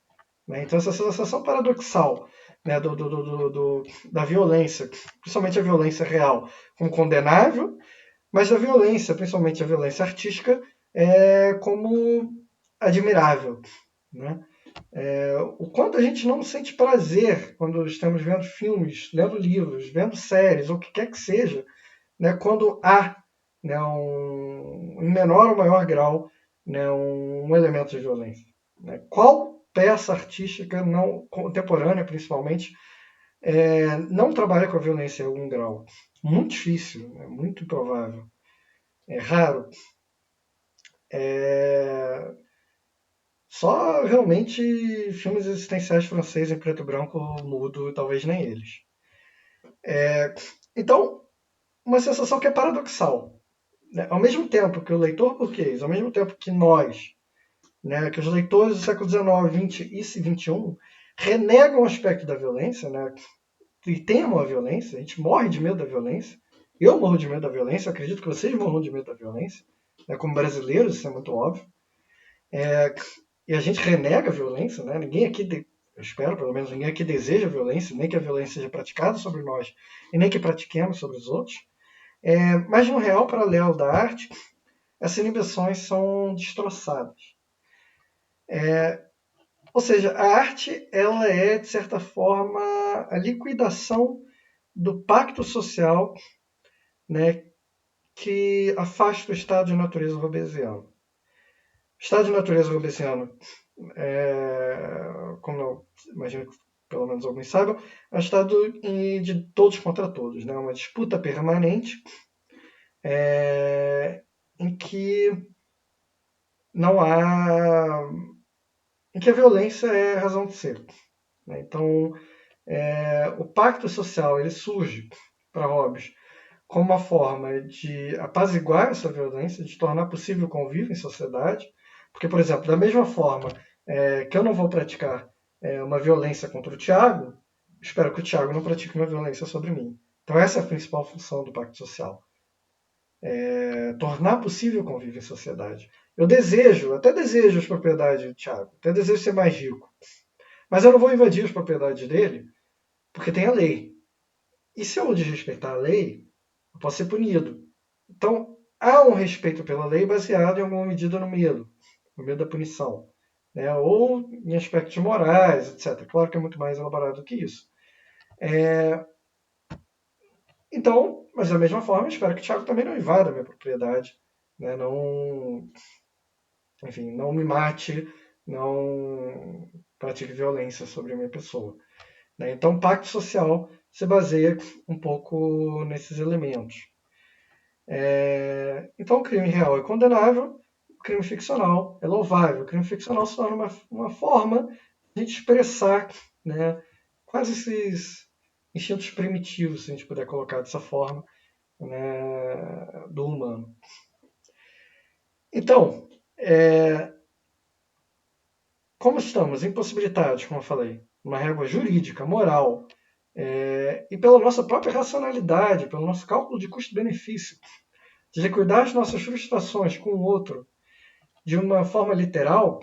Né? Então essa sensação paradoxal, né, da violência, principalmente a violência real, como condenável, mas da violência, principalmente a violência artística, como admirável. Né? O quanto a gente não sente prazer quando estamos vendo filmes, lendo livros, vendo séries, ou o que quer que seja, né, quando há né, em menor ou maior grau, né, um elemento de violência? Né? Qual peça artística não contemporânea, principalmente, não trabalha com a violência em algum grau? Muito difícil, é muito improvável, é raro. Só realmente filmes existenciais franceses em preto e branco mudo, talvez nem eles. Então, uma sensação que é paradoxal. Né? Ao mesmo tempo que o leitor burguês, ao mesmo tempo que nós, né, que os leitores do século XIX, XX e XXI renegam o aspecto da violência, né, e temam a violência, a gente morre de medo da violência. Eu morro de medo da violência, acredito que vocês morram de medo da violência. Né, como brasileiros, isso é muito óbvio. E a gente renega a violência, né? Ninguém aqui, eu espero pelo menos, ninguém aqui deseja violência, nem que a violência seja praticada sobre nós e nem que pratiquemos sobre os outros. Mas no real paralelo da arte, essas inibições são destroçadas. Ou seja, a arte ela é, de certa forma, a liquidação do pacto social, né, que afasta o estado de natureza robesiano. O estado de natureza robesiano, como eu imagino que pelo menos alguns saibam, é um estado de todos contra todos, né? Uma disputa permanente em que não há, em que a violência é a razão de ser. Né? Então, o pacto social ele surge para Hobbes como uma forma de apaziguar essa violência, de tornar possível o convívio em sociedade, porque, por exemplo, da mesma forma que eu não vou praticar uma violência contra o Tiago, espero que o Tiago não pratique uma violência sobre mim. Então essa é a principal função do pacto social. Tornar possível o convívio em sociedade. Eu até desejo as propriedades do Tiago, até desejo ser mais rico, mas eu não vou invadir as propriedades dele, porque tem a lei. E se eu desrespeitar a lei, eu posso ser punido. Então, há um respeito pela lei baseado em alguma medida no medo da punição, né? Ou em aspectos morais, etc. Claro que é muito mais elaborado do que isso. Então, mas da mesma forma, eu espero que o Thiago também não invada a minha propriedade, né? Enfim, não me mate, não pratique violência sobre a minha pessoa. Né? Então, o pacto social se baseia um pouco nesses elementos. Então, o crime real é condenável, o crime ficcional é louvável. O crime ficcional se torna uma forma de expressar, né, quase esses instintos primitivos, se a gente puder colocar dessa forma, né, do humano. Então, como estamos impossibilitados, como eu falei, uma régua jurídica, moral, e pela nossa própria racionalidade, pelo nosso cálculo de custo-benefício, de liquidar as nossas frustrações com o outro de uma forma literal,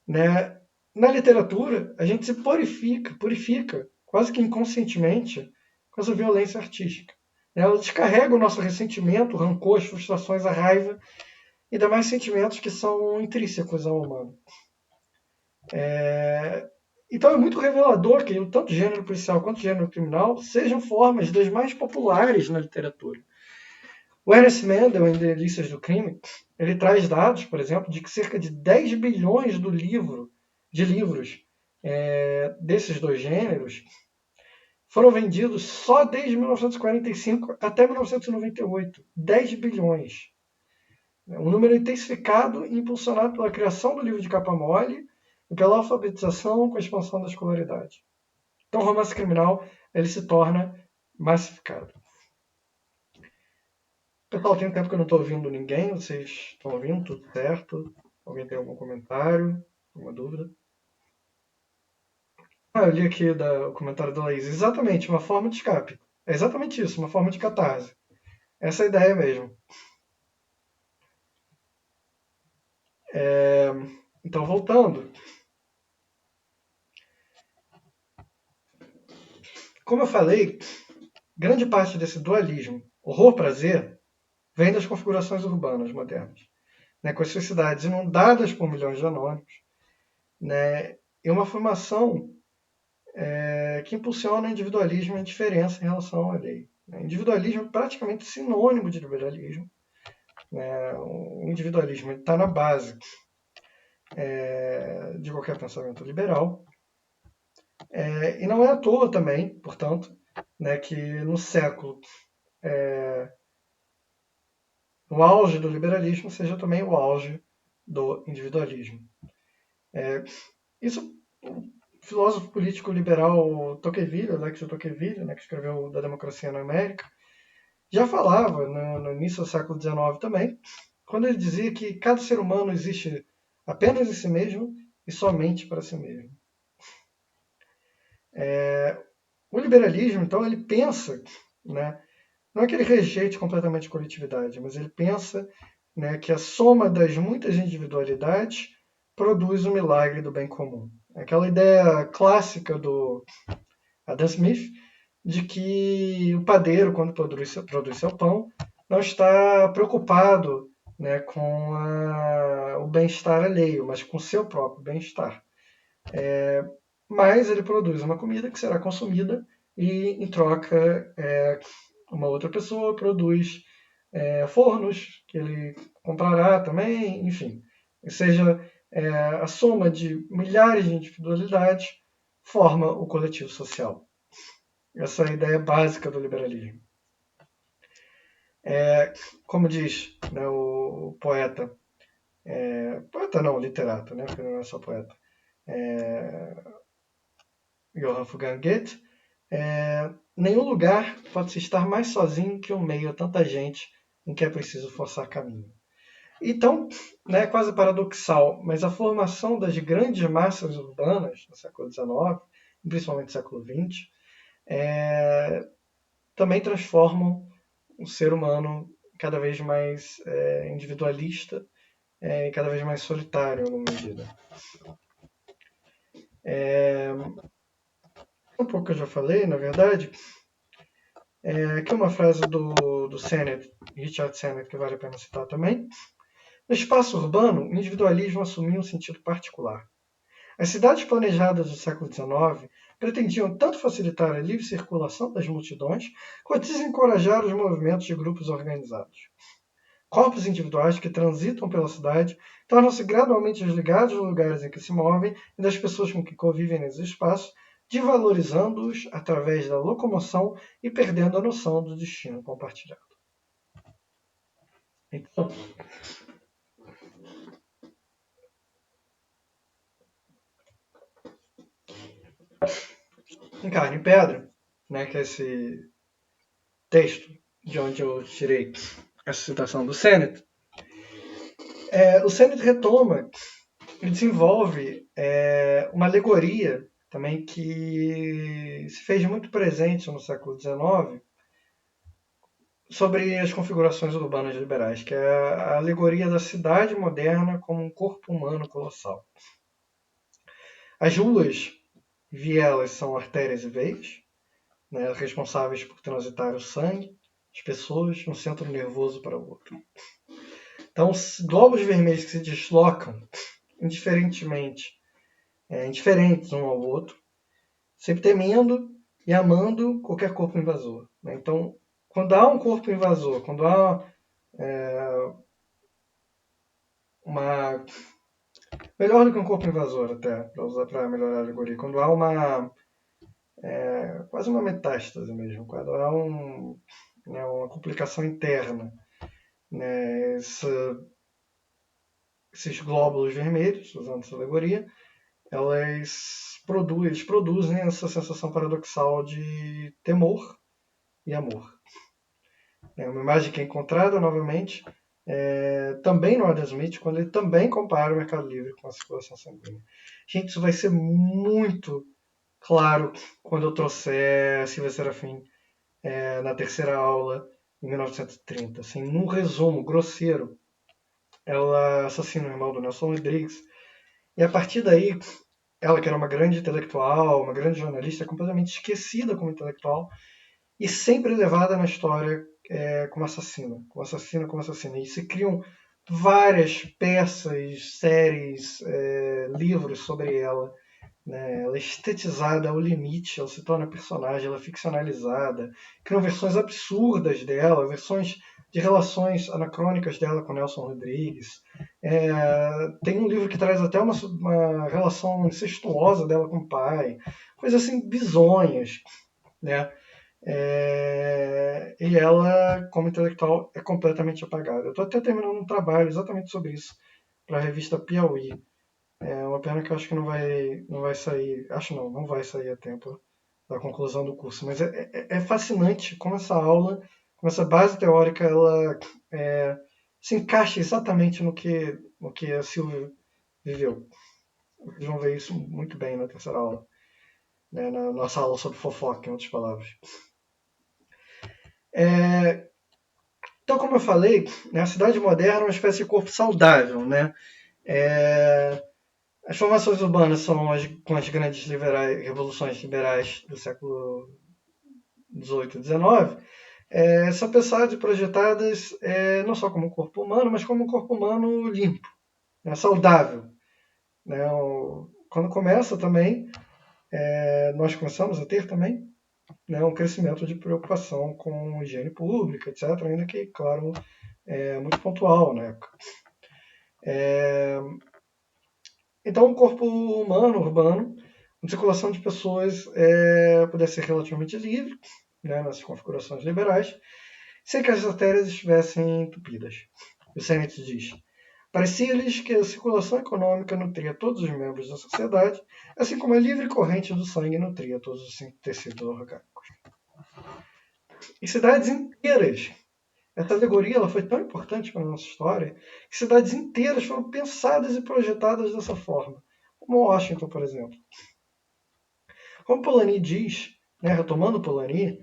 né? Na literatura, a gente se purifica quase que inconscientemente com essa violência artística. Ela descarrega o nosso ressentimento, o rancor, as frustrações, a raiva e demais sentimentos que são intrínsecos ao humano. Então é muito revelador que tanto o gênero policial quanto o gênero criminal sejam formas das mais populares na literatura. O Ernest Mandel, em Delícias do Crime, ele traz dados, por exemplo, de que cerca de 10 bilhões de livros desses dois gêneros foram vendidos só desde 1945 até 1998. 10 bilhões. Um número intensificado e impulsionado pela criação do livro de capa mole e pela alfabetização com a expansão da escolaridade. Então, o romance criminal ele se torna massificado. Pessoal, tem um tempo que eu não estou ouvindo ninguém. Vocês estão ouvindo? Tudo certo? Alguém tem algum comentário? Alguma dúvida? Eu li aqui o comentário da Laís. Exatamente, uma forma de escape. É exatamente isso, uma forma de catarse. Essa é a ideia mesmo. Então, voltando. Como eu falei, grande parte desse dualismo, horror-prazer, vem das configurações urbanas modernas. Né, com as suas cidades inundadas por milhões de anônimos, né, e uma formação que impulsiona o individualismo e a indiferença em relação à lei. Individualismo é praticamente sinônimo de liberalismo. O individualismo está na base de qualquer pensamento liberal. E não é à toa também, portanto, que no século, no auge do liberalismo, seja também o auge do individualismo. Isso, o filósofo político liberal Tocqueville, Alex de Tocqueville, que escreveu Da Democracia na América, já falava no início do século XIX também, quando ele dizia que cada ser humano existe apenas em si mesmo e somente para si mesmo. O liberalismo, então, ele pensa, não é que ele rejeite completamente a coletividade, mas ele pensa que a soma das muitas individualidades produz o milagre do bem comum. Aquela ideia clássica do Adam Smith de que o padeiro, quando produz seu pão, não está preocupado com o bem-estar alheio, mas com o seu próprio bem-estar. Mas ele produz uma comida que será consumida e, em troca, uma outra pessoa produz fornos que ele comprará também, enfim. Ou seja, a soma de milhares de individualidades forma o coletivo social. Essa é a ideia básica do liberalismo. Como diz o poeta, poeta não, literato, porque não é só poeta, Johann Wolfgang Goethe, nenhum lugar pode se estar mais sozinho que um meio a tanta gente em que é preciso forçar caminho. Então, é quase paradoxal, mas a formação das grandes massas urbanas no século XIX, principalmente no século XX, também transformam o ser humano cada vez mais individualista e cada vez mais solitário, em alguma medida. Um pouco que eu já falei, na verdade, aqui é uma frase do Sennett, Richard Sennett, que vale a pena citar também. No espaço urbano, o individualismo assumiu um sentido particular. As cidades planejadas do século XIX pretendiam tanto facilitar a livre circulação das multidões, quanto desencorajar os movimentos de grupos organizados. Corpos individuais que transitam pela cidade tornam-se gradualmente desligados dos lugares em que se movem e das pessoas com que convivem nesses espaços, desvalorizando-os através da locomoção e perdendo a noção do destino compartilhado. Então, em Carne e Pedra, que é esse texto de onde eu tirei essa citação do Sennett, o Sennett retoma e desenvolve uma alegoria também que se fez muito presente no século XIX sobre as configurações urbanas liberais, que é a alegoria da cidade moderna como um corpo humano colossal. As ruas, vielas, são artérias e veias, responsáveis por transitar o sangue, as pessoas, de um centro nervoso para o outro. Então, globos vermelhos que se deslocam indiferentes um ao outro, sempre temendo e amando qualquer corpo invasor. Então, quando há um corpo invasor, quando há melhor do que um corpo invasor, até, para usar para melhorar a alegoria, quando há quase uma metástase mesmo, quando há uma complicação interna, esses glóbulos vermelhos, usando essa alegoria, eles produzem essa sensação paradoxal de temor e amor. É uma imagem que é encontrada novamente também no Adam Smith, quando ele também compara o mercado livre com a circulação sanguínea. Gente, isso vai ser muito claro quando eu trouxer Silvia Serafim na terceira aula, em 1930. Assim, num resumo grosseiro, ela assassina o irmão do Nelson Rodrigues, e a partir daí, ela, que era uma grande intelectual, uma grande jornalista, completamente esquecida como intelectual, e sempre levada na história como assassina. E se criam várias peças, séries, livros sobre ela, né? Ela é estetizada ao limite, ela se torna personagem, ela é ficcionalizada, criam versões absurdas dela, versões de relações anacrônicas dela com Nelson Rodrigues. Tem um livro que traz até uma relação incestuosa dela com o pai, coisas assim bizonhas, né? E ela, como intelectual, é completamente apagada. Eu estou até terminando um trabalho exatamente sobre isso para a revista Piauí. É uma pena que eu acho que não vai sair, acho não vai sair a tempo da conclusão do curso. Mas é fascinante como essa aula, como essa base teórica, ela se encaixa exatamente no que a Silvia viveu. Vocês vão ver isso muito bem na terceira aula, né, na nossa aula sobre fofoca, em outras palavras. Então, como eu falei, né, a cidade moderna é uma espécie de corpo saudável, né? As formações urbanas são com as grandes revoluções liberais do século XVIII e XIX, são pensadas e projetadas não só como um corpo humano, mas como um corpo humano limpo, né, saudável. Né? Quando começa também, nós começamos a ter também, né, um crescimento de preocupação com higiene pública, etc., ainda que, claro, muito pontual na época. Então, o corpo humano, urbano, a circulação de pessoas pudesse ser relativamente livre, né, nas configurações liberais, sem que as artérias estivessem entupidas. O Sennett diz: parecia-lhes que a circulação econômica nutria todos os membros da sociedade, assim como a livre corrente do sangue nutria todos os tecidos orgânicos. Em cidades inteiras, essa alegoria ela foi tão importante para a nossa história que cidades inteiras foram pensadas e projetadas dessa forma, como Washington, por exemplo. Como Polanyi diz, né, retomando Polanyi,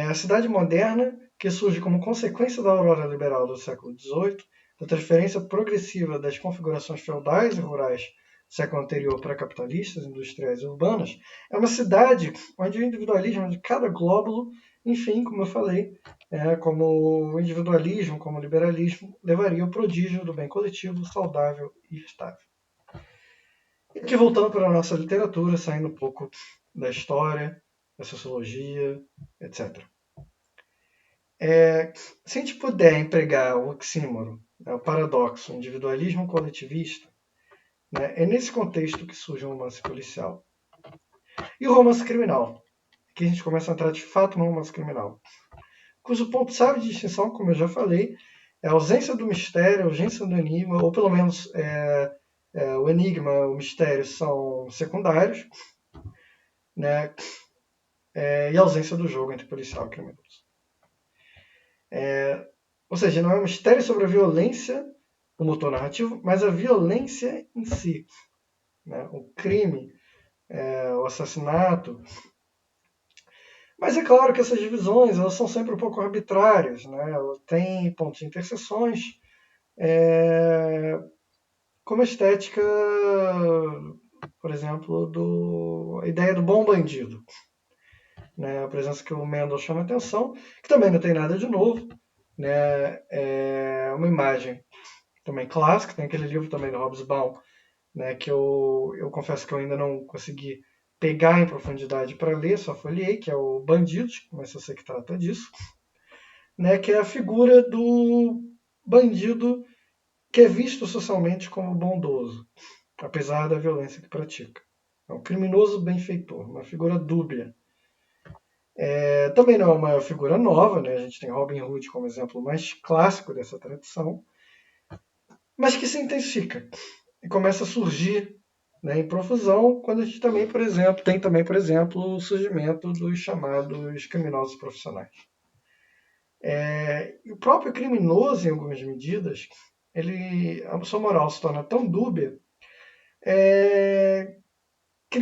a cidade moderna, que surge como consequência da aurora liberal do século XVIII, da transferência progressiva das configurações feudais e rurais do século anterior para capitalistas, industriais e urbanas, é uma cidade onde o individualismo de cada glóbulo, enfim, como eu falei, como o individualismo, como o liberalismo, levaria ao prodígio do bem coletivo, saudável e estável. E aqui voltando para a nossa literatura, saindo um pouco da história, da sociologia, etc. Se a gente puder empregar o oxímoro, o paradoxo, o individualismo coletivista, né, é nesse contexto que surge o romance policial. E o romance criminal? Aqui a gente começa a entrar de fato no romance criminal, cujo ponto-chave de distinção, como eu já falei, é a ausência do mistério, a ausência do enigma, ou pelo menos o enigma, o mistério são secundários, né, e a ausência do jogo entre policial e criminoso. Ou seja, não é um mistério sobre a violência, o motor narrativo, mas a violência em si. Né? O crime, o assassinato. Mas é claro que essas divisões elas são sempre um pouco arbitrárias. Né? Ela tem pontos de interseções, como a estética, por exemplo, a ideia do bom bandido. Né? A presença que o Mendel chama a atenção, que também não tem nada de novo. Né? É uma imagem também clássica, tem aquele livro também do Hobsbawm, né, que eu confesso que eu ainda não consegui pegar em profundidade para ler, só folhei, que é o Bandidos, mas eu sei que trata disso, né, que é a figura do bandido que é visto socialmente como bondoso, apesar da violência que pratica. É um criminoso benfeitor, uma figura dúbia. Também não é uma figura nova, né? A gente tem Robin Hood como exemplo mais clássico dessa tradição, mas que se intensifica e começa a surgir, né, em profusão quando a gente também, por exemplo, o surgimento dos chamados criminosos profissionais. E o próprio criminoso, em algumas medidas, a sua moral se torna tão dúbia que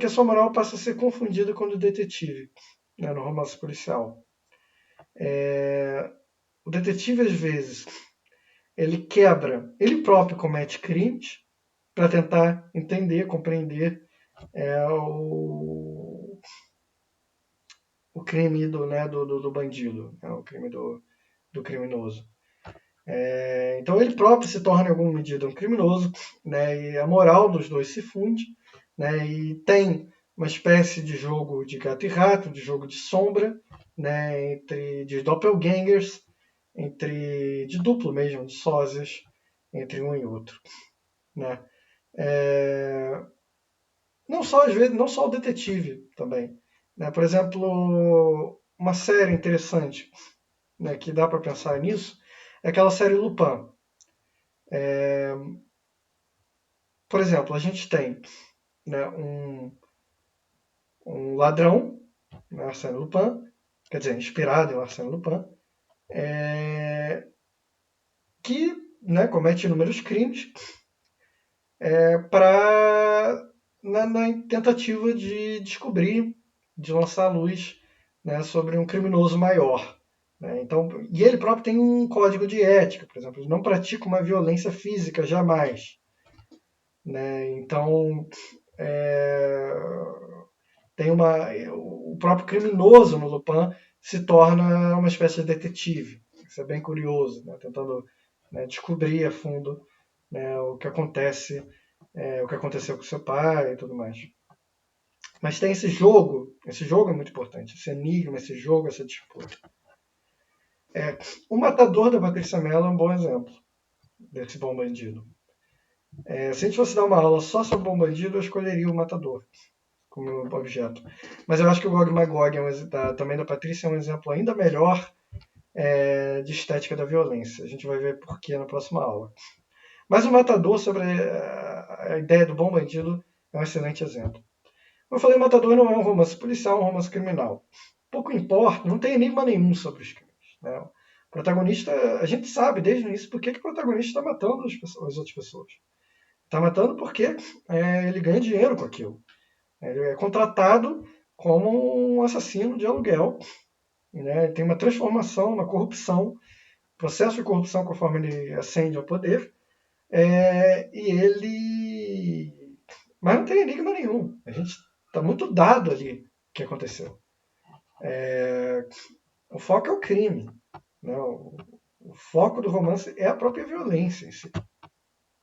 a sua moral passa a ser confundida com a do detetive, né, no romance policial. O detetive, às vezes, ele próprio comete crimes para tentar entender, compreender o crime do bandido, o crime do criminoso. Então ele próprio se torna, em alguma medida, um criminoso, né, e a moral dos dois se funde, né? E tem uma espécie de jogo de gato e rato, de jogo de sombra, né? De doppelgangers, de duplo mesmo, de sósias, entre um e outro, né? Não só às vezes, não só o detetive também, né? Por exemplo, uma série interessante, né, que dá para pensar nisso é aquela série Lupin. Por exemplo, a gente tem, né, um ladrão, né, Arsène Lupin, quer dizer, inspirado em Arsène Lupin, que, né, comete inúmeros crimes na tentativa de descobrir, de lançar a luz, né, sobre um criminoso maior. Né? Então, e ele próprio tem um código de ética, por exemplo, ele não pratica uma violência física jamais. Né? Então, tem o próprio criminoso no Lupin se torna uma espécie de detetive. Isso é bem curioso, né? Tentando, né, descobrir a fundo, né, o que acontece, o que aconteceu com seu pai e tudo mais. Mas tem esse jogo é muito importante, esse enigma, esse jogo, essa disputa. O Matador da Patrícia Mello é um bom exemplo desse bom bandido. Se a gente fosse dar uma aula só sobre bom bandido, eu escolheria o Matador como objeto. Mas eu acho que o Gog Magog, também da Patrícia, é um exemplo ainda melhor de estética da violência. A gente vai ver por que na próxima aula. Mas o Matador, sobre a ideia do bom bandido, é um excelente exemplo. Como eu falei, o Matador não é um romance policial, é um romance criminal. Pouco importa, não tem enigma nenhum sobre os crimes. Né? O protagonista, a gente sabe desde o início por que o protagonista está matando as outras pessoas. Está matando porque ele ganha dinheiro com aquilo. Ele é contratado como um assassino de aluguel. Né? Tem uma transformação, uma corrupção, processo de corrupção conforme ele ascende ao poder. E ele. Mas não tem enigma nenhum. A gente está muito dado ali o que aconteceu. O foco é o crime. Né? O foco do romance é a própria violência em si.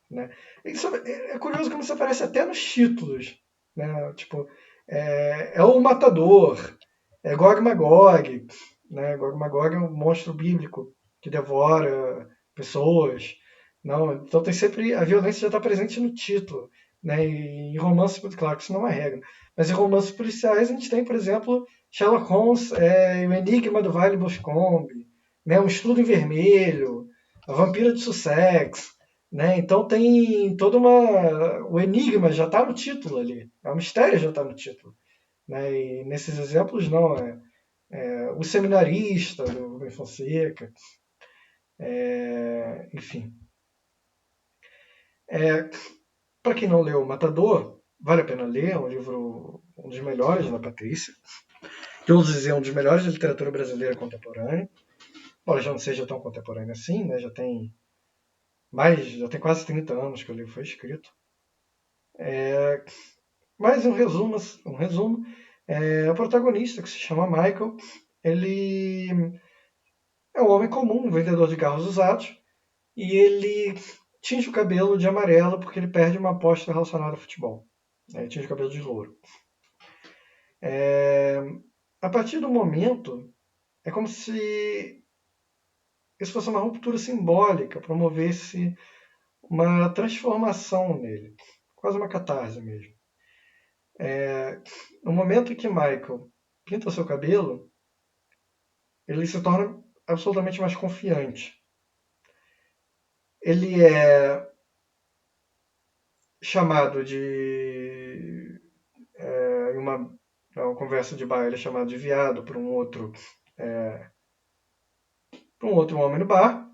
Né? Isso é curioso como isso aparece até nos títulos. Né? Tipo, é o matador, é Gog Magog. Né? Gog Magog é um monstro bíblico que devora pessoas. Não, então tem sempre a violência já está presente no título. Né? E em romances, claro que isso não é regra, mas em romances policiais a gente tem, por exemplo, Sherlock Holmes, o Enigma do Vale Boscombe, né? Um Estudo em Vermelho, A Vampira de Sussex. Né? Então tem toda uma. O enigma já está no título ali, o mistério já está no título. Né? E nesses exemplos, não. O Seminarista, do Rubem Fonseca. Enfim. Para quem não leu O Matador, vale a pena ler, é um livro, um dos melhores da Patrícia. Que eu uso dizer, um dos melhores da literatura brasileira contemporânea. Embora já não seja tão contemporâneo assim, né? já tem quase 30 anos que o livro foi escrito. Mas um resumo, o protagonista, que se chama Michael, ele é um homem comum, um vendedor de carros usados, e ele tinge o cabelo de amarelo porque ele perde uma aposta relacionada ao futebol. Ele tinge o cabelo de louro. A partir do momento, é como se isso fosse uma ruptura simbólica, promovesse uma transformação nele, quase uma catarse mesmo. No momento em que Michael pinta seu cabelo, ele se torna absolutamente mais confiante. Ele é chamado em uma conversa de bar, ele é chamado de viado por um outro homem no bar,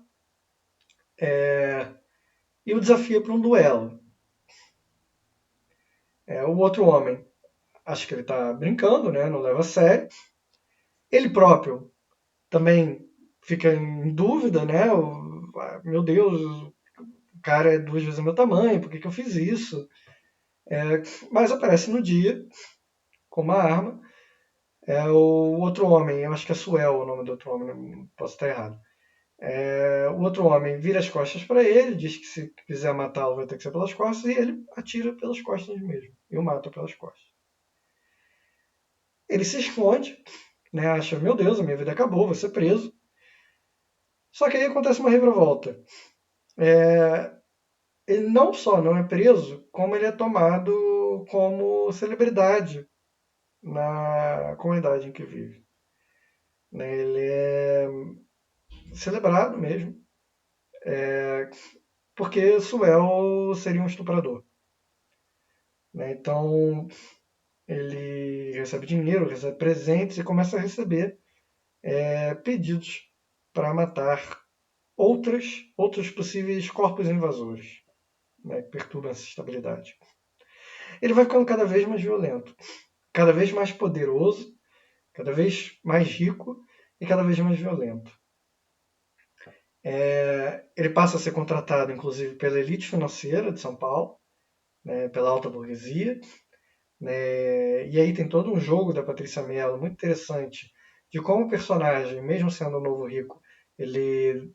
e o desafia para um duelo. O outro homem acha que ele está brincando, né, não leva a sério. Ele próprio também fica em dúvida, né? Meu Deus, o cara é 2 vezes o meu tamanho, por que eu fiz isso? Mas aparece no dia com uma arma. O outro homem, eu acho que é Suel o nome do outro homem, não posso estar errado. O outro homem vira as costas para ele, diz que se quiser matá-lo vai ter que ser pelas costas, e ele atira pelas costas mesmo, e o mata pelas costas. Ele se esconde, né, acha, meu Deus, a minha vida acabou, vou ser preso. Só que aí acontece uma reviravolta. Ele não só não é preso, como ele é tomado como celebridade na comunidade em que vive. Ele é celebrado mesmo, porque Suel seria um estuprador. Então, ele recebe dinheiro, recebe presentes e começa a receber pedidos para matar outros possíveis corpos invasores, né, que perturbam essa estabilidade. Ele vai ficando cada vez mais violento, cada vez mais poderoso, cada vez mais rico e cada vez mais violento. Ele passa a ser contratado, inclusive, pela elite financeira de São Paulo, né, pela alta burguesia. E aí tem todo um jogo da Patrícia Mello muito interessante de como o personagem, mesmo sendo um novo rico, ele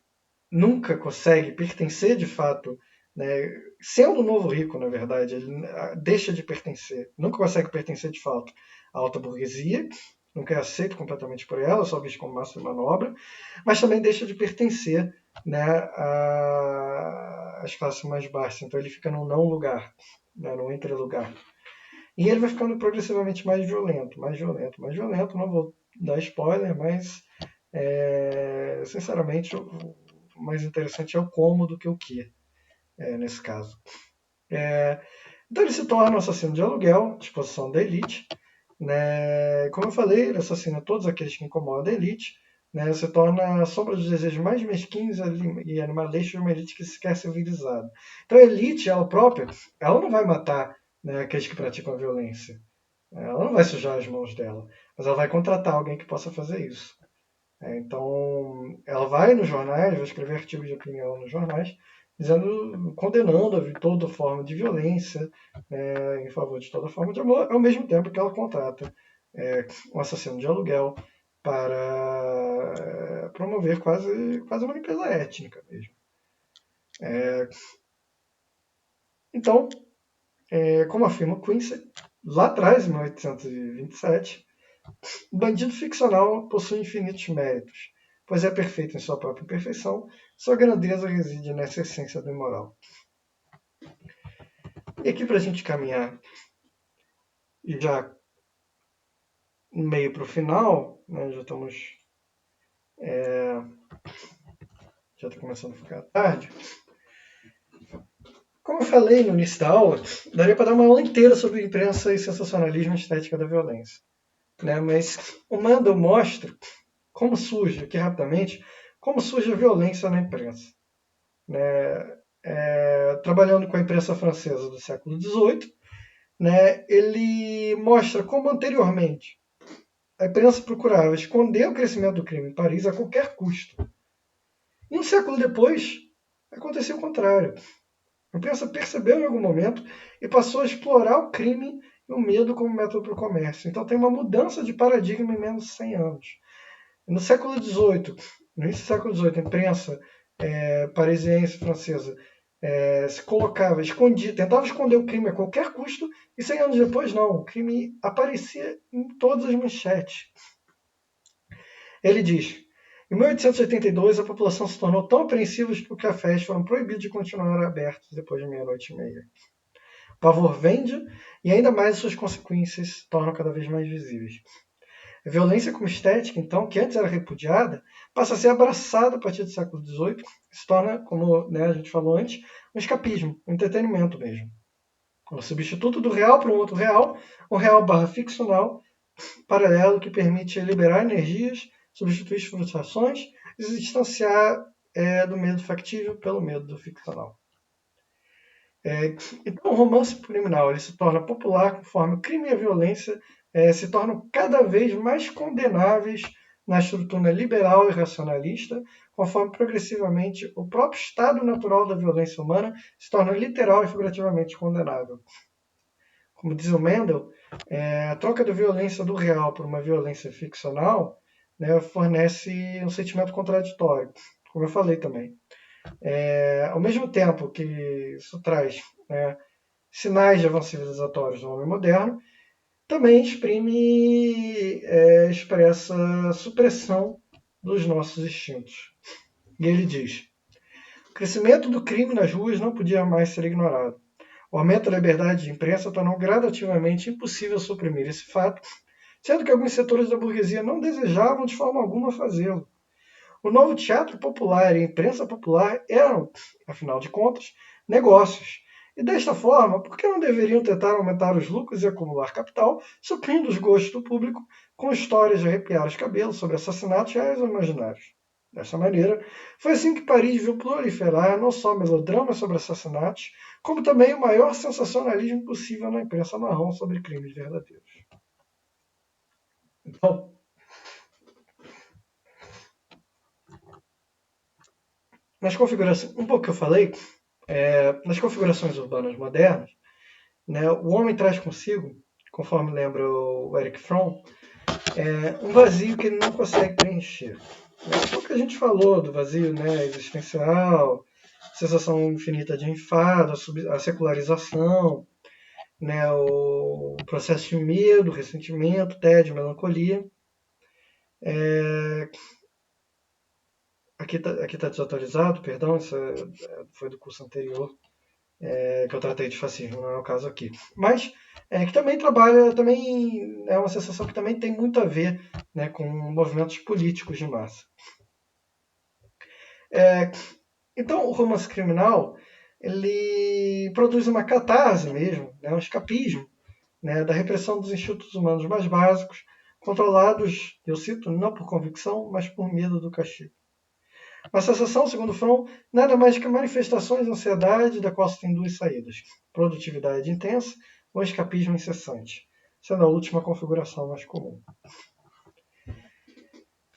nunca consegue pertencer de fato, né? Sendo um novo rico, na verdade, ele deixa de pertencer, nunca consegue pertencer de fato à alta burguesia, nunca é aceito completamente por ela, só visto como massa de manobra, mas também deixa de pertencer, né, às classes mais baixas. Então ele fica num não lugar, né, num entre lugar. E ele vai ficando progressivamente mais violento, mais violento, mais violento. Não vou dar spoiler, mas sinceramente o mais interessante é o como do que o que, nesse caso. Então ele se torna um assassino de aluguel, à disposição da elite. Né? Como eu falei, ele assassina todos aqueles que incomodam a elite. Né? Se torna a sombra dos desejos mais mesquinhos e animalescos de uma elite que se quer civilizada. Então a elite, ela própria, ela não vai matar, né, aqueles que praticam a violência. Ela não vai sujar as mãos dela, mas ela vai contratar alguém que possa fazer isso. Então, ela vai nos jornais, vai escrever artigos de opinião nos jornais, condenando toda forma de violência, em favor de toda forma de amor, ao mesmo tempo que ela contrata um assassino de aluguel para promover quase uma limpeza étnica mesmo. Então, como afirma Quincy, lá atrás, em 1827, o bandido ficcional possui infinitos méritos, pois é perfeito em sua própria imperfeição, sua grandeza reside nessa essência do imoral. E aqui, para a gente caminhar já meio para o final, né, já está começando a ficar tarde. Como eu falei no início da aula, daria para dar uma aula inteira sobre imprensa e sensacionalismo e estética da violência. Né? Mas o Mandel mostra como surge, aqui rapidamente, como surge a violência na imprensa. Né? Trabalhando com a imprensa francesa do século XVIII, né, ele mostra como anteriormente a imprensa procurava esconder o crescimento do crime em Paris a qualquer custo. E um século depois, aconteceu o contrário. A imprensa percebeu em algum momento e passou a explorar o crime e o medo como método para o comércio. Então tem uma mudança de paradigma em menos de 100 anos. No século XVIII, no início do século XVIII, a imprensa parisiense francesa se colocava, tentava esconder o crime a qualquer custo, e 100 anos depois não, o crime aparecia em todas as manchetes. Ele diz: em 1882 a população se tornou tão apreensiva que os cafés foram proibidos de continuar abertos depois de meia-noite e meia. O pavor vende e ainda mais suas consequências se tornam cada vez mais visíveis. A violência como estética, então, que antes era repudiada, passa a ser abraçada a partir do século XVIII, se torna, como a gente falou antes, um escapismo, um entretenimento mesmo. O substituto do real para um outro real, um real / ficcional, paralelo que permite liberar energias, substituir frustrações e se distanciar do medo factível pelo medo do ficcional. Então o romance criminal ele se torna popular conforme o crime e a violência se tornam cada vez mais condenáveis na estrutura liberal e racionalista, conforme progressivamente o próprio estado natural da violência humana se torna literal e figurativamente condenável. Como diz o Mendel, a troca da violência do real por uma violência ficcional fornece um sentimento contraditório. como eu falei também. Ao mesmo tempo que isso traz, né, sinais de avanço civilizatórios do homem moderno, também expressa supressão dos nossos instintos. E ele diz: o crescimento do crime nas ruas não podia mais ser ignorado. O aumento da liberdade de imprensa tornou gradativamente impossível suprimir esse fato, sendo que alguns setores da burguesia não desejavam de forma alguma fazê-lo. O novo teatro popular e a imprensa popular eram, afinal de contas, negócios. E desta forma, por que não deveriam tentar aumentar os lucros e acumular capital, suprindo os gostos do público com histórias de arrepiar os cabelos sobre assassinatos reais ou imaginários? Dessa maneira, foi assim que Paris viu proliferar não só melodramas sobre assassinatos, como também o maior sensacionalismo possível na imprensa marrom sobre crimes verdadeiros. Então, nas configurações, um pouco que eu falei, nas configurações urbanas modernas, né, o homem traz consigo, conforme lembra o Erich Fromm, um vazio que ele não consegue preencher. É o que a gente falou do vazio, né, existencial, sensação infinita de enfado, a secularização, né, o processo de medo, ressentimento, tédio, melancolia. Aqui está desatualizado, perdão, isso foi do curso anterior, que eu tratei de fascismo, não é o caso aqui. Mas que também trabalha, também é uma sensação que também tem muito a ver, né, com movimentos políticos de massa. Então, o romance criminal, ele produz uma catarse mesmo, né, um escapismo, né, da repressão dos instintos humanos mais básicos, controlados, eu cito, não por convicção, mas por medo do castigo. A sensação, segundo Fromm, nada mais que manifestações de ansiedade da qual se tem duas saídas: produtividade intensa ou escapismo incessante, sendo a última configuração mais comum.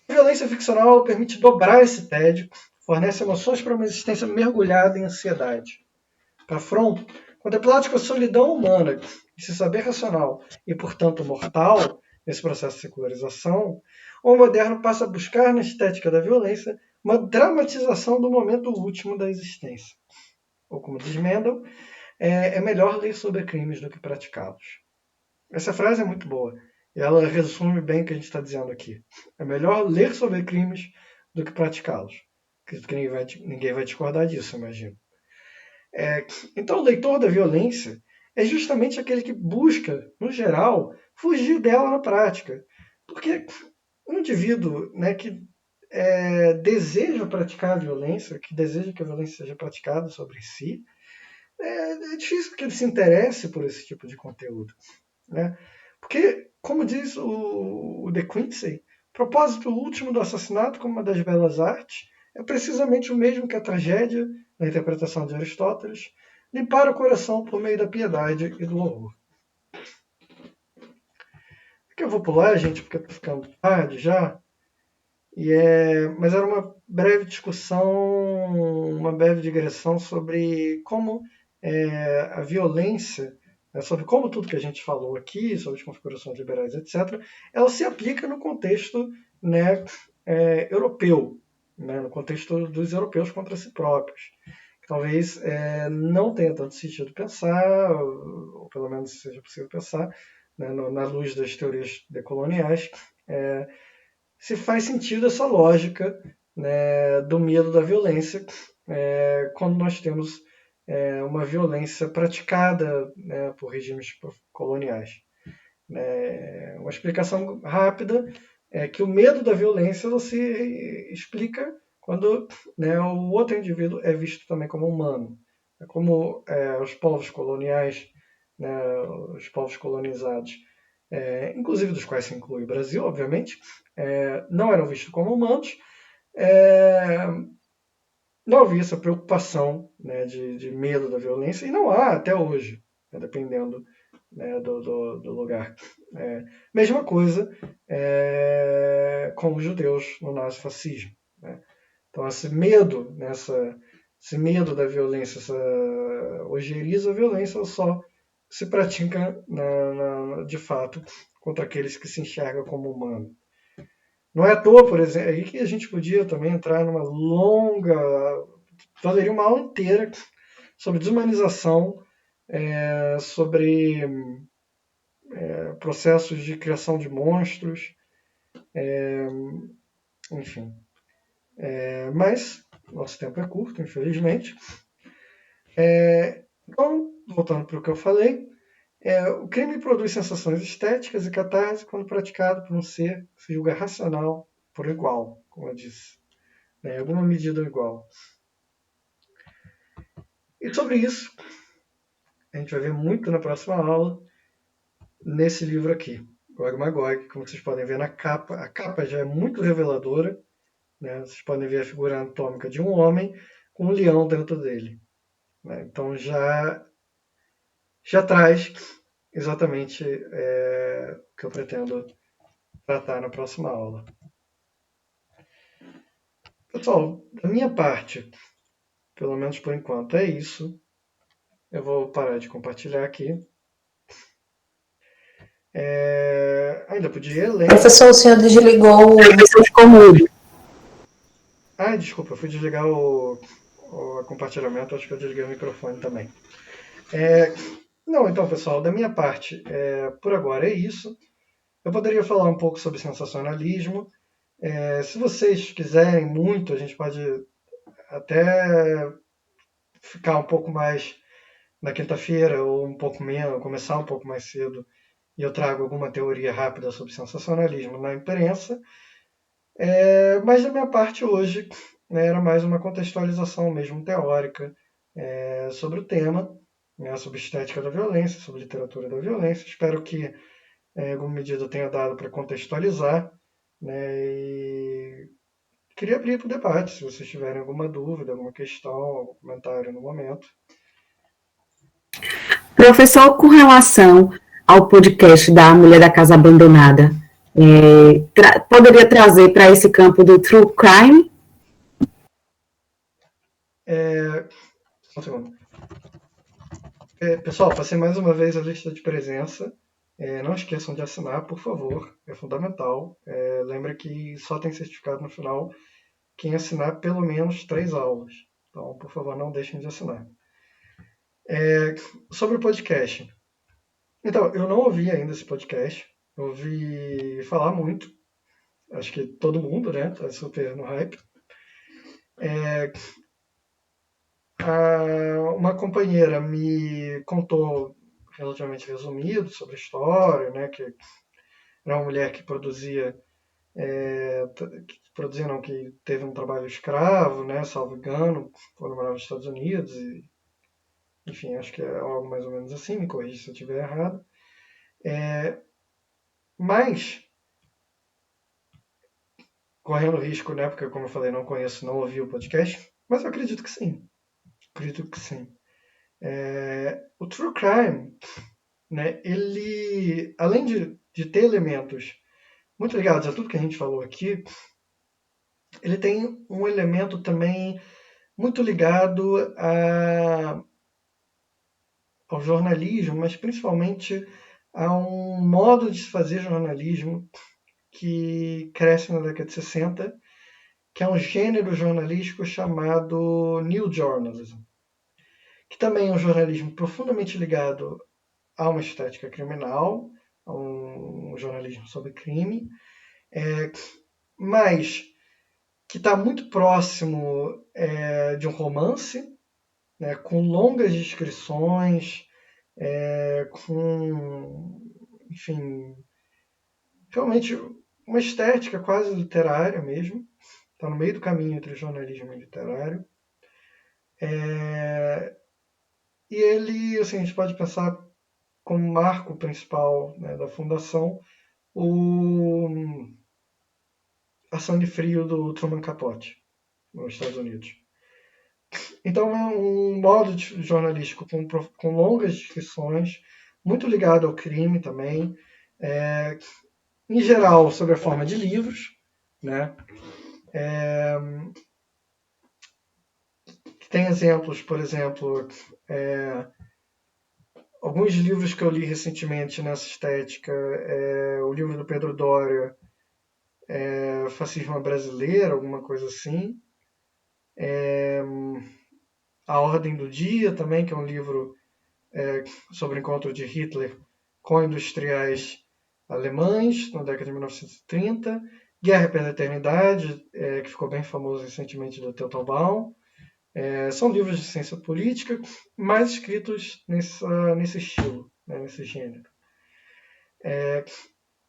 A violência ficcional permite dobrar esse tédio, fornece emoções para uma existência mergulhada em ansiedade. Para Fromm, contemplado com a solidão humana, esse saber racional e, portanto, mortal, nesse processo de secularização, o moderno passa a buscar na estética da violência uma dramatização do momento último da existência. Ou, como diz Mendel, é melhor ler sobre crimes do que praticá-los. Essa frase é muito boa. E ela resume bem o que a gente está dizendo aqui. É melhor ler sobre crimes do que praticá-los. Ninguém vai discordar disso, imagino. Então, o leitor da violência é justamente aquele que busca, no geral, fugir dela na prática. Porque um indivíduo, né, que deseja praticar a violência, que deseja que a violência seja praticada sobre si, é difícil que ele se interesse por esse tipo de conteúdo. Né? Porque, como diz o De Quincey, o propósito último do assassinato como uma das belas artes é precisamente o mesmo que a tragédia, na interpretação de Aristóteles, limpar o coração por meio da piedade e do horror. Aqui eu vou pular, gente, porque está ficando tarde já. Mas era uma breve discussão, uma breve digressão sobre como a violência, né, sobre como tudo que a gente falou aqui, sobre as configurações liberais, etc., ela se aplica no contexto, né, europeu, né, no contexto dos europeus contra si próprios. Talvez não tenha tanto sentido pensar, ou pelo menos seja possível pensar, né, na luz das teorias decoloniais, se faz sentido essa lógica, né, do medo da violência, quando nós temos uma violência praticada, né, por regimes coloniais. Uma explicação rápida é que o medo da violência se explica quando, né, o outro indivíduo é visto também como humano. Como os povos coloniais, né, os povos colonizados, inclusive dos quais se inclui o Brasil, obviamente, não eram vistos como humanos, não havia essa preocupação, né, de medo da violência, e não há até hoje, né, dependendo, né, do lugar. Mesma coisa com os judeus no nazifascismo. Né? Então, esse medo da violência, essa ojeriza violência, só se pratica de fato contra aqueles que se enxergam como humanos. Não é à toa, por exemplo, aí que a gente podia também entrar numa longa, valeria uma aula inteira sobre desumanização, sobre processos de criação de monstros, enfim. Mas nosso tempo é curto, infelizmente. Então, voltando para o que eu falei, o crime produz sensações estéticas e catarse quando praticado por um ser que se julga racional por igual, como eu disse. Em alguma medida igual. E sobre isso, a gente vai ver muito na próxima aula, nesse livro aqui, Gog Magog, como vocês podem ver na capa. A capa já é muito reveladora, né? Vocês podem ver a figura anatômica de um homem com um leão dentro dele, né? Então já traz exatamente o que eu pretendo tratar na próxima aula. Pessoal, da minha parte, pelo menos por enquanto, é isso. Eu vou parar de compartilhar aqui. Ainda podia ler. Professor, o senhor desligou o ficou mudo. Desculpa, eu fui desligar o compartilhamento, acho que eu desliguei o microfone também. Não, então, pessoal, da minha parte, por agora é isso. Eu poderia falar um pouco sobre sensacionalismo. Se vocês quiserem muito, a gente pode até ficar um pouco mais na quinta-feira ou um pouco menos, começar um pouco mais cedo, e eu trago alguma teoria rápida sobre sensacionalismo na imprensa. Mas da minha parte hoje, né, era mais uma contextualização mesmo teórica sobre o tema, né, sobre estética da violência, sobre literatura da violência. Espero que em alguma medida eu tenha dado para contextualizar, né, e queria abrir para o debate, se vocês tiverem alguma dúvida, alguma questão, algum comentário no momento. Professor, com relação ao podcast da Mulher da Casa Abandonada, poderia trazer para esse campo do true crime? Só um segundo. Pessoal, passei mais uma vez a lista de presença. Não esqueçam de assinar, por favor. É fundamental. Lembre que só tem certificado no final quem assinar pelo menos 3 aulas. Então, por favor, não deixem de assinar. Sobre o podcast. Então, eu não ouvi ainda esse podcast. Eu ouvi falar muito. Acho que todo mundo, né? Tá super no hype. Uma companheira me contou relativamente resumido sobre a história, né? Que era uma mulher que produzia, que teve um trabalho escravo, né? Salvo engano, quando morava nos Estados Unidos. E, enfim, acho que é algo mais ou menos assim. Me corrija se eu estiver errado. Mas correndo risco, né? Porque, como eu falei, não conheço, não ouvi o podcast. Mas eu acredito que sim. Acredito que sim. O True Crime, né? Ele, além de ter elementos muito ligados a tudo que a gente falou aqui, ele tem um elemento também muito ligado ao jornalismo, mas principalmente a um modo de se fazer jornalismo que cresce na década de 60, que é um gênero jornalístico chamado New Journalism, que também é um jornalismo profundamente ligado a uma estética criminal, a um jornalismo sobre crime, mas que está muito próximo de um romance, né, com longas descrições, com, enfim, realmente uma estética quase literária mesmo. Está no meio do caminho entre jornalismo e literário. E ele, assim, a gente pode pensar como marco principal, né, da fundação a sangue frio do Truman Capote, nos Estados Unidos. Então é um modo jornalístico com longas descrições, muito ligado ao crime também, em geral sob a forma de livros, né? Tem exemplos, por exemplo, alguns livros que eu li recentemente nessa estética, o livro do Pedro Doria, Fascismo Brasileiro, alguma coisa assim. A Ordem do Dia também, que é um livro sobre o encontro de Hitler com industriais alemães na década de 1930. Guerra pela Eternidade, que ficou bem famoso recentemente, do Teitelbaum. São livros de ciência política, mas escritos nesse estilo, né, nesse gênero.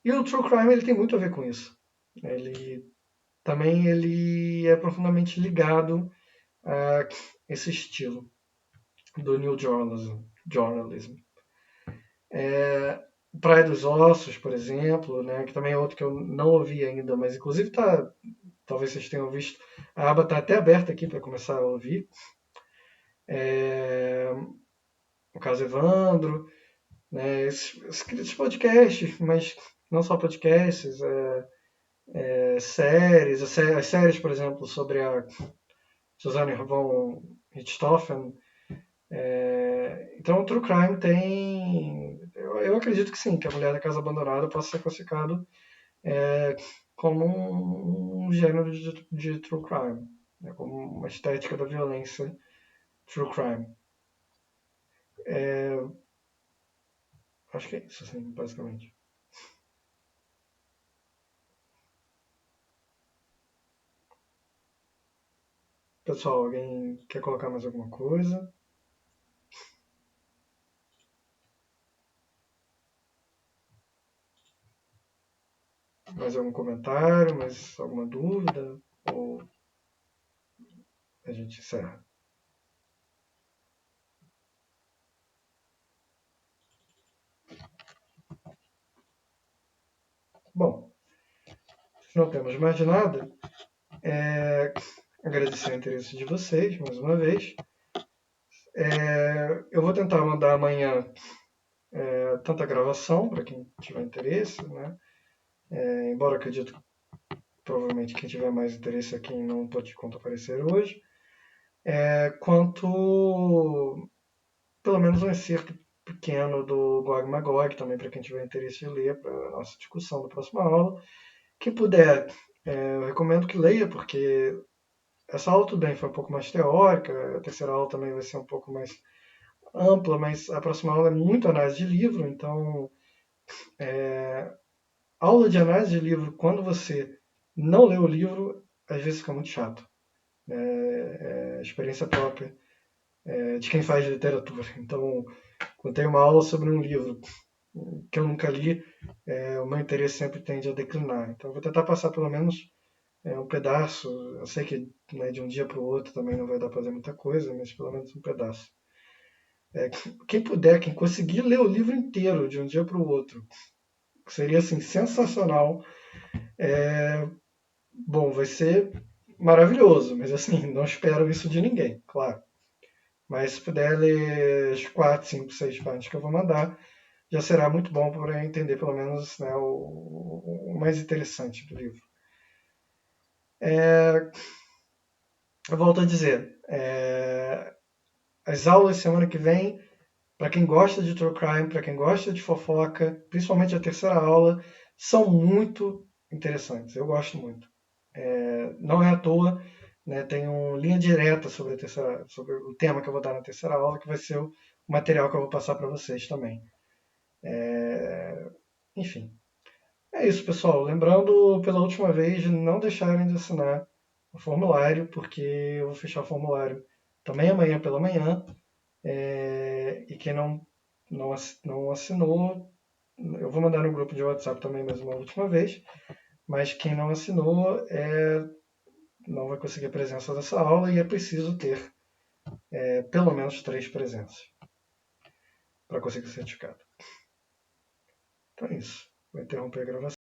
E o True Crime ele tem muito a ver com isso. Ele é profundamente ligado a esse estilo do New Journalism. Praia dos Ossos, por exemplo, né, que também é outro que eu não ouvi ainda, mas inclusive talvez vocês tenham visto, a aba está até aberta aqui para começar a ouvir. O caso Evandro, né, esses podcasts, mas não só podcasts, séries, as séries, por exemplo, sobre a Susanne von Richthofen. Então o True Crime tem... Eu acredito que sim, que a Mulher da Casa Abandonada possa ser classificado como um gênero de True Crime, né, como uma estética da violência True Crime. Acho que é isso, assim, basicamente. Pessoal, alguém quer colocar mais alguma coisa? Mais algum comentário? Mais alguma dúvida? Ou a gente encerra? Bom, se não temos mais nada, agradecer o interesse de vocês, mais uma vez. Eu vou tentar mandar amanhã tanta gravação, para quem tiver interesse, né? Embora acredito que provavelmente quem tiver mais interesse é quem não pode conta aparecer hoje, quanto pelo menos um excerto pequeno do Gog Magog, também para quem tiver interesse de ler, para a nossa discussão da próxima aula. Quem puder, eu recomendo que leia, porque essa aula, tudo bem, foi um pouco mais teórica, a terceira aula também vai ser um pouco mais ampla, mas a próxima aula é muito análise de livro, então aula de análise de livro, quando você não lê o livro, às vezes fica muito chato. Experiência própria de quem faz literatura. Então, quando tem uma aula sobre um livro que eu nunca li, o meu interesse sempre tende a declinar. Então, eu vou tentar passar pelo menos um pedaço. Eu sei que, né, de um dia para o outro também não vai dar para fazer muita coisa, mas pelo menos um pedaço. Quem puder, quem conseguir ler o livro inteiro de um dia para o outro, seria assim sensacional. Bom, vai ser maravilhoso, mas assim, não espero isso de ninguém, claro. Mas se puder ler as 4, 5, 6 páginas que eu vou mandar, já será muito bom para entender pelo menos, né, o mais interessante do livro. Eu volto a dizer, as aulas semana que vem, para quem gosta de True Crime, para quem gosta de fofoca, principalmente a terceira aula, são muito interessantes. Eu gosto muito. Não é à toa, né, tem uma linha direta sobre o tema que eu vou dar na terceira aula, que vai ser o material que eu vou passar para vocês também. Enfim, é isso, pessoal. Lembrando, pela última vez, de não deixarem de assinar o formulário, porque eu vou fechar o formulário também amanhã pela manhã. E quem não assinou, eu vou mandar no grupo de WhatsApp também mais uma última vez, mas quem não assinou não vai conseguir a presença dessa aula e é preciso ter pelo menos 3 presenças para conseguir o certificado. Então é isso. Vou interromper a gravação.